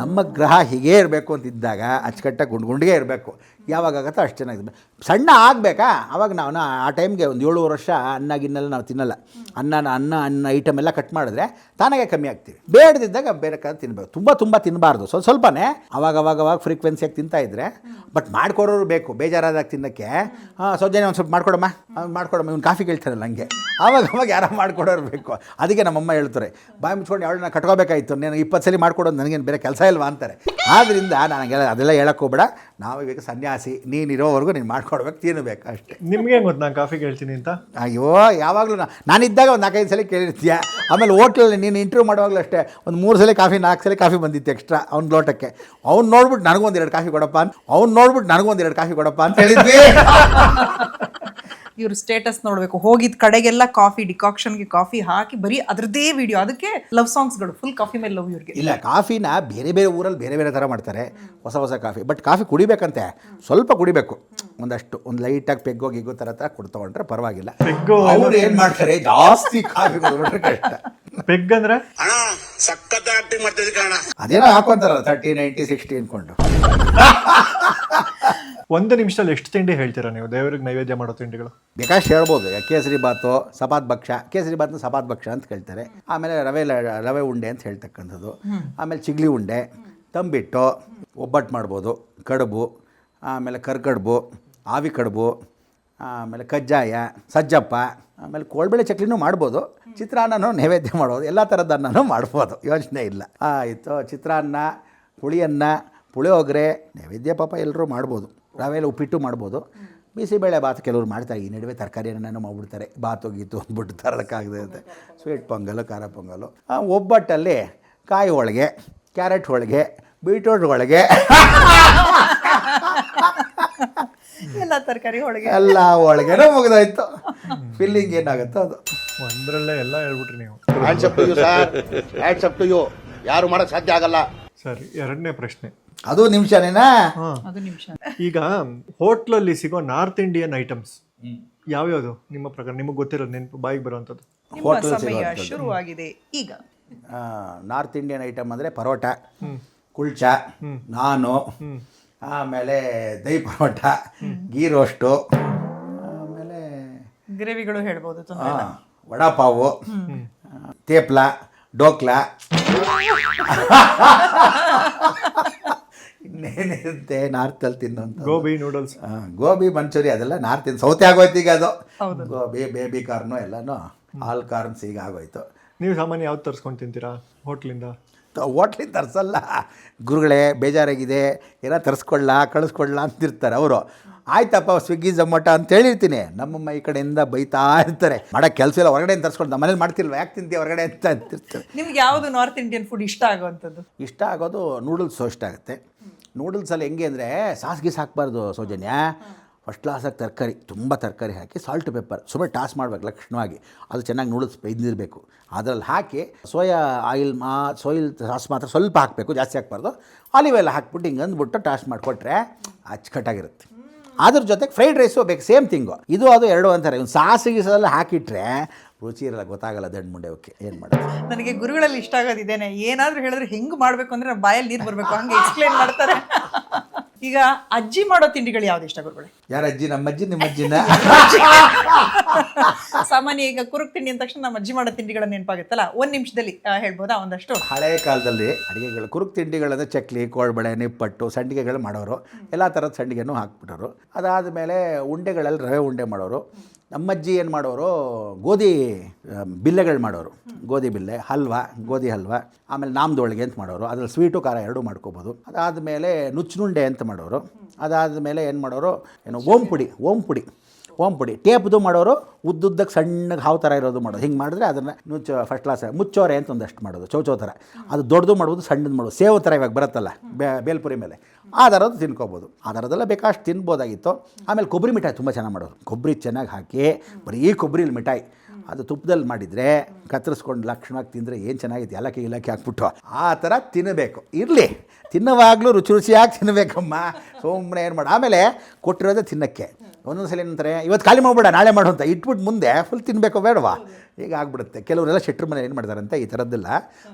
C: ನಮ್ಮ ಗ್ರಹ ಹೀಗೇ ಇರಬೇಕು ಅಂತಿದ್ದಾಗ ಅಚ್ಚುಕಟ್ಟಾಗಿ ಗುಂಡಿಗೆ ಇರಬೇಕು. ಯಾವಾಗತ್ತೋ ಅಷ್ಟು ಚೆನ್ನಾಗಿದೆ. ಸಣ್ಣ ಆಗಬೇಕಾ ಅವಾಗ ನಾವು ಆ ಟೈಮ್ಗೆ ಒಂದು 7 ವರ್ಷ ಅನ್ನ ಗಿನ್ನೆಲ್ಲ ನಾವು ತಿನ್ನಲ್ಲ. ಅನ್ನ ಐಟಮ್ ಎಲ್ಲ ಕಟ್ ಮಾಡಿದ್ರೆ ತಾನಾಗೆ ಕಮ್ಮಿ ಆಗ್ತೀವಿ. ಬೇಡದಿದ್ದಾಗ ಬೇರೆ ತಿನ್ನಬೇಕು. ತುಂಬ ತಿನ್ನಬಾರ್ದು, ಸ್ವಲ್ಪನೇ ಅವಾಗ ಫ್ರೀಕ್ವೆನ್ಸಿಯಾಗಿ ತಿಂತಾಯಿದ್ರೆ. ಬಟ್ ಮಾಡ್ಕೊಡೋರು ಬೇಕು, ಬೇಜಾರಾದಾಗ ತಿನ್ನೋಕ್ಕೆ. ಸೌಜನ್ಯ ಒಂದು ಸ್ವಲ್ಪ ಮಾಡ್ಕೊಡಮ್ಮ ಇವ್ನು ಕಾಫಿ ಕೇಳ್ತಾರಲ್ಲ ಹಂಗೆ, ಅವಾಗ ಯಾರೋ ಮಾಡ್ಕೊಡೋರು ಬೇಕು. ಅದಕ್ಕೆ ನಮ್ಮಮ್ಮ ಹೇಳ್ತಾರೆ, ಬಾಯಿ ಮುಚ್ಕೊಂಡು ಯಾವಳನ್ನ ಕಟ್ಕೋಬೇಕಾಯ್ತು, ನೀನು 20 ಸಲ ಮಾಡ್ಕೊಡೋದು ನನಗೇನು ಬೇರೆ ಕೆಲಸ ಇಲ್ವಾ ಅಂತಾರೆ. ಆದ್ದರಿಂದ ನನಗೆಲ್ಲ ಅದೆಲ್ಲ ಹೇಳಕ್ಕೆ ಹೋಗ್ಬೇಡ, ನಾವು ಇವಾಗ ಸನ್ಯಾಸಿ, ನೀನಿರೋವರೆಗೂ ನೀನು ಮಾಡ್ಕೊಡ್ಬೇಕು, ತಿನ್ನಬೇಕು ಅಷ್ಟೇ.
B: ನಿಮಗೆ ಗೊತ್ತು ನಾನು ಕಾಫಿ ಕೇಳ್ತೀನಿ ಅಂತ?
C: ಅಯ್ಯೋ, ಯಾವಾಗಲೂ ನಾನಿದ್ದಾಗ ಒಂದು 4-5 ಸಲ ಕೇಳಿರ್ತೀಯ. ಆಮೇಲೆ ಹೋಟ್ಲಲ್ಲಿ ನೀನು ಇಂಟರ್ವ್ಯೂ ಮಾಡುವಾಗಲೂ ಅಷ್ಟೇ ಒಂದು 3 ಸಲ ಕಾಫಿ 4 ಸಲ ಕಾಫಿ ಬಂದಿತ್ತು ಎಕ್ಸ್ಟ್ರಾ ಅವ್ನ ಲೋಟಕ್ಕೆ. ಅವ್ನು ನೋಡ್ಬಿಟ್ಟು ನನಗೊಂದು 2 ಕಾಫಿ ಕೊಡಪ್ಪ ಅಂತ ಹೇಳಿದ್ವಿ.
A: ಇವ್ರ ಸ್ಟೇಟಸ್ ನೋಡ್ಬೇಕು, ಹೋಗಿದ್ ಕಡೆಗೆಲ್ಲ ಕಾಫಿ ಡಿಕಾಕ್ಷನ್ಗೆ ಕಾಫಿ ಹಾಕಿ ಬರೀ ಅದ್ರದ್ದೇ ವಿಡಿಯೋ. ಅದಕ್ಕೆ ಲವ್ ಸಾಂಗ್ಸ್ಗಳು, ಫುಲ್ ಕಾಫಿ ಮೇಲೆ ಲವ್ ಇವ್ರಿಗೆ.
C: ಇಲ್ಲ, ಕಾಫಿನ ಬೇರೆ ಊರಲ್ಲಿ ಬೇರೆ ಥರ ಮಾಡ್ತಾರೆ, ಹೊಸ ಕಾಫಿ. ಬಟ್ ಕಾಫಿ ಕುಡಿಬೇಕಂತೆ, ಸ್ವಲ್ಪ ಕುಡಿಬೇಕು, ಒಂದು ಲೈಟಾಗಿ ಪೆಗ್ಗೋ ಗಿಗ್ಗೋ ಥರ ಕೊಡ್ತಗೊಂಡ್ರೆ ಪರವಾಗಿಲ್ಲ. ಅವ್ರು ಏನು ಮಾಡ್ತಾರೆ, ಜಾಸ್ತಿ ಕಾಫಿ ಕುಡಿದ್ಬಿಟ್ರೆ ಕಷ್ಟ.
B: ಪೆಗ್ ಅಂದ್ರೆ
C: ಅದೇನೋ ಹಾಕೊಂತಾರಲ್ಲ 30, 90, 60 ಅಂದ್ಕೊಂಡು.
B: 1 ನಿಮಿಷದಲ್ಲಿ ಎಷ್ಟು ತಿಂಡಿ ಹೇಳ್ತೀರಾ ನೀವು ದೇವರಿಗೆ ನೈವೇದ್ಯ ಮಾಡೋ ತಿಂಡಿಗಳು?
C: ಬೇಕಾಷ್ಟು ಹೇಳ್ಬೋದು. ಕೇಸರಿ ಬಾತು, ಸಪಾತ್ ಭಕ್ಷ, ಕೇಸರಿ ಬಾತ್ನ ಸಪಾತ್ ಭಕ್ಷ ಅಂತ ಕೇಳ್ತಾರೆ. ಆಮೇಲೆ ರವೆ ಉಂಡೆ ಅಂತ ಹೇಳ್ತಕ್ಕಂಥದ್ದು. ಆಮೇಲೆ ಚಿಗ್ಲಿ ಉಂಡೆ, ತಂಬಿಟ್ಟು, ಒಬ್ಬಟ್ಟು ಮಾಡ್ಬೋದು, ಕಡುಬು, ಆಮೇಲೆ ಕರ್ಕಡುಬು, ಆವಿ ಕಡುಬು, ಆಮೇಲೆ ಕಜ್ಜಾಯ, ಸಜ್ಜಪ್ಪ, ಆಮೇಲೆ ಕೋಳ್ಬೇಳೆ ಚಕ್ಲಿನೂ ಮಾಡ್ಬೋದು. ಚಿತ್ರಾನ್ನನೂ ನೈವೇದ್ಯ ಮಾಡ್ಬೋದು. ಎಲ್ಲ ಥರದ ಅನ್ನನೂ ಮಾಡ್ಬೋದು, ಯೋಚನೆ ಇಲ್ಲ. ಆಯಿತು, ಚಿತ್ರಾನ್ನ, ಹುಳಿಯನ್ನ, ಪುಳಿಯೋಗರೆ ನೈವೇದ್ಯ ಪಾಪ ಎಲ್ಲರೂ ಮಾಡ್ಬೋದು. ರವೆಯಲ್ಲಿ ಉಪ್ಪಿಟ್ಟು ಮಾಡ್ಬೋದು. ಬಿಸಿಬೇಳೆ ಬಾತ್ ಕೆಲವ್ರು ಮಾಡ್ತಾರೆ. ಈ ನಡುವೆ ತರಕಾರಿ ಅನ್ನನೂ ಮಾಡ್ಬಿಡ್ತಾರೆ, ಬಾತು ಗೀತು ಅಂದ್ಬಿಟ್ಟು ತರೋದಕ್ಕಾಗದೆ ಇರುತ್ತೆ. ಸ್ವೀಟ್ ಪೊಂಗಲು, ಖಾರ ಪೊಂಗಲು. ಒಬ್ಬಟ್ಟಲ್ಲಿ ಕಾಯಿ ಹೋಳಿಗೆ, ಕ್ಯಾರೆಟ್ ಹೋಳಿಗೆ, ಬೀಟ್ರೂಟ್ ಹೋಳಿಗೆ,
A: ಎಲ್ಲ ತರಕಾರಿ ಹೋಳಿಗೆ,
C: ಎಲ್ಲ ಹೋಳಿಗೆನೂ ಮುಗಿದೋಯ್ತು. ಫಿಲ್ಲಿಂಗ್ ಏನಾಗುತ್ತೋ ಅದು
B: ಒಂದರಲ್ಲೇ ಎಲ್ಲ ಹೇಳ್ಬಿಟ್ರಿ ನೀವು.
D: ಯಾರು ಮಾಡಕ್ ಸಾಧ್ಯ ಆಗಲ್ಲ.
B: ಸರಿ, 2ನೇ ಪ್ರಶ್ನೆ.
C: ಅದು ನಿಮಿಷನೇನಾ?
A: ಅದು ನಿಮಿಷ.
B: ಈಗ ಹೋಟ್ಲಲ್ಲಿ ಸಿಗೋ ನಾರ್ತ್ ಇಂಡಿಯನ್ ಐಟಮ್ಸ್ ಯಾವ್ಯಾವುದು ನಿಮ್ಮ ಪ್ರಕಾರ? ನಿಮಗೆ ಗೊತ್ತಿರೋದು, ನೆನಪು ಬಾಯಿಗೆ ಬರುವಂಥದ್ದು?
A: ನಿಮ್ಮ ಸಮಯ ಶುರುವಾಗಿದೆ ಈಗ.
C: ನಾರ್ತ್ ಇಂಡಿಯನ್ ಐಟಮ್ ಅಂದರೆ ಪರೋಟ, ಕುಲ್ಚಾ, ನಾನು, ಆಮೇಲೆ ದಹಿ ಪರೋಟ, ಗೀ ರೋಸ್ಟು, ಆಮೇಲೆ
A: ಗ್ರೇವಿಗಳು ಹೇಳ್ಬೋದು,
C: ವಡಾಪಾವು, ತೇಪ್ಲ, ಡೋಕ್ಲಾ, ಇನ್ನೇನಿರುತ್ತೆ ನಾರ್ತಲ್ಲಿ ತಿನ್ನೋಂಥ.
B: ಗೋಬಿ ನೂಡಲ್ಸ್,
C: ಗೋಬಿ ಮಂಚೂರಿ ಅದೆಲ್ಲ ನಾರ್ತ್ ಸೌತೆ ಆಗೋಯ್ತು ಈಗ. ಅದು ಗೋಬಿ, ಬೇಬಿ ಕಾರ್ನು ಎಲ್ಲನೂ ಆಲ್ ಕಾರ್ನ್ಸ್ ಈಗ ಆಗೋಯ್ತು.
B: ನೀವು ಸಾಮಾನ್ಯ ಯಾವ್ದು ತರಿಸ್ಕೊಂಡು ತಿಂತೀರಾ ಹೋಟ್ಲಿಂದ?
C: ಹೋಟ್ಲಿಂದ ತರಿಸಲ್ಲ. ಗುರುಗಳೇ ಬೇಜಾರಾಗಿದೆ, ಏನೋ ಕಳಿಸ್ಕೊಳ್ಳ ಅಂತಿರ್ತಾರೆ ಅವರು. ಆಯ್ತಪ್ಪ ಸ್ವಿಗ್ಗಿ ಝೊಮ್ಯಾಟೊ ಅಂತ ಹೇಳಿರ್ತೀನಿ. ನಮ್ಮಮ್ಮ ಈ ಕಡೆಯಿಂದ ಬೈತಾ ಇರ್ತಾರೆ, ಮಾಡೋಕ್ಕೆ ಕೆಲಸ ಇಲ್ಲ, ಹೊರಗಡೆ ತರಿಸ್ಕೊಂಡು ನಮ್ಮ ಮನೇಲಿ ಮಾಡ್ತಿಲ್ವ, ಯಾಕೆ ತಿಂತೀವಿ ಹೊರಗಡೆ ಅಂತ ಅಂತಿರ್ತಾರೆ.
A: ನಿಮ್ಗೆ ಯಾವುದು ನಾರ್ತ್ ಇಂಡಿಯನ್ ಫುಡ್ ಇಷ್ಟ ಆಗುವಂಥದ್ದು?
C: ಇಷ್ಟ ಆಗೋದು ನೂಡಲ್ಸು ಇಷ್ಟ ಆಗುತ್ತೆ. ನೂಡಲ್ಸಲ್ಲಿ ಹೆಂಗೆ ಅಂದರೆ ಸಾಸಿಗೆ ಹಾಕಬಾರ್ದು ಸೌಜನ್ಯ. ಫಸ್ಟ್ ಕ್ಲಾಸಾಗಿ ತರಕಾರಿ, ತುಂಬ ತರಕಾರಿ ಹಾಕಿ ಸಾಲ್ಟ್ ಪೆಪ್ಪರ್ ಸುಮ್ಮನೆ ಟಾಸ್ ಮಾಡ್ಬೇಕು ಲಕ್ಷಣವಾಗಿ. ಅದು ಚೆನ್ನಾಗಿ ನೂಡಲ್ಸ್ ಬೆಂದಿರಬೇಕು. ಅದರಲ್ಲಿ ಹಾಕಿ ಸೋಯಿಲ್ ಸಾಸ್ ಮಾತ್ರ ಸ್ವಲ್ಪ ಹಾಕಬೇಕು, ಜಾಸ್ತಿ ಹಾಕಬಾರ್ದು. ಆಲಿವ್ ಆಯಿಲ್ ಹಾಕ್ಬಿಟ್ಟು ಹಿಂಗೆ ಅಂದ್ಬಿಟ್ಟು ಟಾಸ್ ಮಾಡಿಕೊಟ್ರೆ ಅಚ್ಚುಕಟ್ಟಾಗಿರುತ್ತೆ. ಅದ್ರ ಜೊತೆಗೆ ಫ್ರೈಡ್ ರೈಸು ಬೇಕು, ಸೇಮ್ ಥಿಂಗು. ಇದು ಅದು ಎರಡು ಅಂತಾರೆ. ಇವ್ನು ಸಾಸಿಗೆ ಹಾಕಿಟ್ರೆ ರುಚಿ ಇರಲ್ಲ, ಗೊತ್ತಾಗಲ್ಲ ದಂಡು ಮುಂಡೆ. ಓಕೆ, ಏನು ಮಾಡೋದು.
A: ನನಗೆ ಗುರುಗಳಲ್ಲಿ ಇಷ್ಟ ಆಗೋದಿದ್ದೇನೆ, ಏನಾದರೂ ಹೇಳಿದ್ರೆ ಹೆಂಗೆ ಮಾಡಬೇಕು ಅಂದರೆ ಬಾಯಲ್ಲಿ ನೀರು ಬರಬೇಕು, ಹಂಗೆ ಎಕ್ಸ್ಪ್ಲೇನ್ ಮಾಡ್ತಾರೆ. ಈಗ ಅಜ್ಜಿ ಮಾಡೋ ತಿಂಡಿಗಳು ಯಾವ್ದು ಇಷ್ಟ ಗುರುಗಳೇ?
C: ಯಾರ ಅಜ್ಜಿ? ನಮ್ಮ ಅಜ್ಜಿ, ನಿಮ್ಮ ಅಜ್ಜಿನ?
A: ಸಾಮಾನ್ಯ ಈಗ ಕುರುಕ್ ತಿಂಡಿ ಅಂದ ತಕ್ಷಣ ನಮ್ಮ ಅಜ್ಜಿ ಮಾಡೋ ತಿಂಡಿಗಳ ನೆನಪಾಗುತ್ತಲ್ಲ, 1 ನಿಮಿಷದಲ್ಲಿ ಹೇಳ್ಬೋದಾ ಒಂದಷ್ಟು?
C: ಹಳೆಯ ಕಾಲದಲ್ಲಿ ಅಡುಗೆಗಳು ಕುರುಕ್ ತಿಂಡಿಗಳಂದರೆ ಚಕ್ಲಿ, ಕೋಳ್ಬಳೆ, ನಿಪ್ಪಟ್ಟು, ಸಂಡಿಗೆಗಳು ಮಾಡೋರು. ಎಲ್ಲ ಥರದ ಸಂಡಿಗೆನೂ ಹಾಕ್ಬಿಟ್ಟರು. ಅದಾದಮೇಲೆ ಉಂಡೆಗಳಲ್ಲಿ ರವೆ ಉಂಡೆ ಮಾಡೋರು. ನಮ್ಮಜ್ಜಿ ಏನು ಮಾಡೋರು, ಗೋಧಿ ಬಿಲ್ಲೆಗಳು ಮಾಡೋರು. ಗೋಧಿ ಬಿಲ್ಲೆ, ಹಲ್ವಾ, ಗೋಧಿ ಹಲ್ವಾ. ಆಮೇಲೆ ನಾಮದೊಳಗೆ ಅಂತ ಮಾಡೋರು. ಅದ್ರಲ್ಲಿ ಸ್ವೀಟು ಖಾರ ಎರಡೂ ಮಾಡ್ಕೋಬೋದು. ಅದಾದಮೇಲೆ ನುಚ್ಚುನುಂಡೆ ಅಂತ ಮಾಡೋರು. ಅದಾದಮೇಲೆ ಏನು ಮಾಡೋರು, ಓಂ ಪುಡಿ ಟೇಪ್ದು ಮಾಡೋರು. ಉದ್ದುದ್ದಕ್ಕೆ ಸಣ್ಣಗೆ ಹಾವು ಥರ ಇರೋದು ಮಾಡೋದು. ಹಿಂಗೆ ಮಾಡಿದ್ರೆ ಅದನ್ನು ಫಸ್ಟ್ ಕ್ಲಾಸ್. ಮುಚ್ಚೋರೆ ಅಂತ ಒಂದಷ್ಟು ಮಾಡೋದು, ಚೌಚೌ ಥರ. ಅದು ದೊಡ್ಡದು ಮಾಡ್ಬೋದು, ಸಣ್ಣದು ಮಾಡೋದು. ಸೇವು ಥರ ಇವಾಗ ಬರುತ್ತಲ್ಲ ಬೇಲ್ಪುರಿ ಮೇಲೆ, ಆ ಥರದ್ದು ತಿನ್ಕೋಬೋದು. ಆ ಥರದ್ದೆಲ್ಲ ಬೇಕಾಷ್ಟು ತಿನ್ಬೋದಾಗಿತ್ತು. ಆಮೇಲೆ ಕೊಬ್ಬರಿ ಮಿಠಾಯಿ ತುಂಬ ಚೆನ್ನಾಗಿ ಮಾಡೋರು. ಕೊಬ್ಬರಿ ಚೆನ್ನಾಗಿ ಹಾಕಿ ಬರೀ ಕೊಬ್ಬರಿಲಿ ಮಿಠಾಯಿ, ಅದು ತುಪ್ಪದಲ್ಲಿ ಮಾಡಿದರೆ ಕತ್ತರಿಸ್ಕೊಂಡು ಲಕ್ಷಣವಾಗಿ ತಿಂದರೆ ಏನು ಚೆನ್ನಾಗಿತ್ತು. ಏಲಕ್ಕಿ ಹಾಕ್ಬಿಟ್ಟು ಆ ಥರ ತಿನ್ನಬೇಕು. ಇರಲಿ, ತಿನ್ನೋವಾಗಲೂ ರುಚಿಯಾಗಿ ತಿನ್ನಬೇಕಮ್ಮ. ಸುಮ್ಮನೆ ಏನು ಮಾಡಿ ಆಮೇಲೆ ಕೊಟ್ಟಿರೋದೇ ತಿನ್ನೋಕ್ಕೆ. ಒಂದೊಂದು ಸಲ ಏನಂತಾರೆ, ಇವತ್ತು ಖಾಲಿ ಮಾಡ್ಬೇಡ ನಾಳೆ ಮಾಡು ಅಂತ ಇಟ್ಬಿಟ್ಟು ಮುಂದೆ ಫುಲ್ ತಿನ್ನಬೇಕು ಬೇಡವಾ? ಈಗ ಆಗ್ಬಿಡುತ್ತೆ. ಕೆಲವರೆಲ್ಲ ಶೆಟ್ರ ಮನೆ ಏನು ಮಾಡ್ತಾರಂತೆ, ಈ ಥರದ್ದೆಲ್ಲ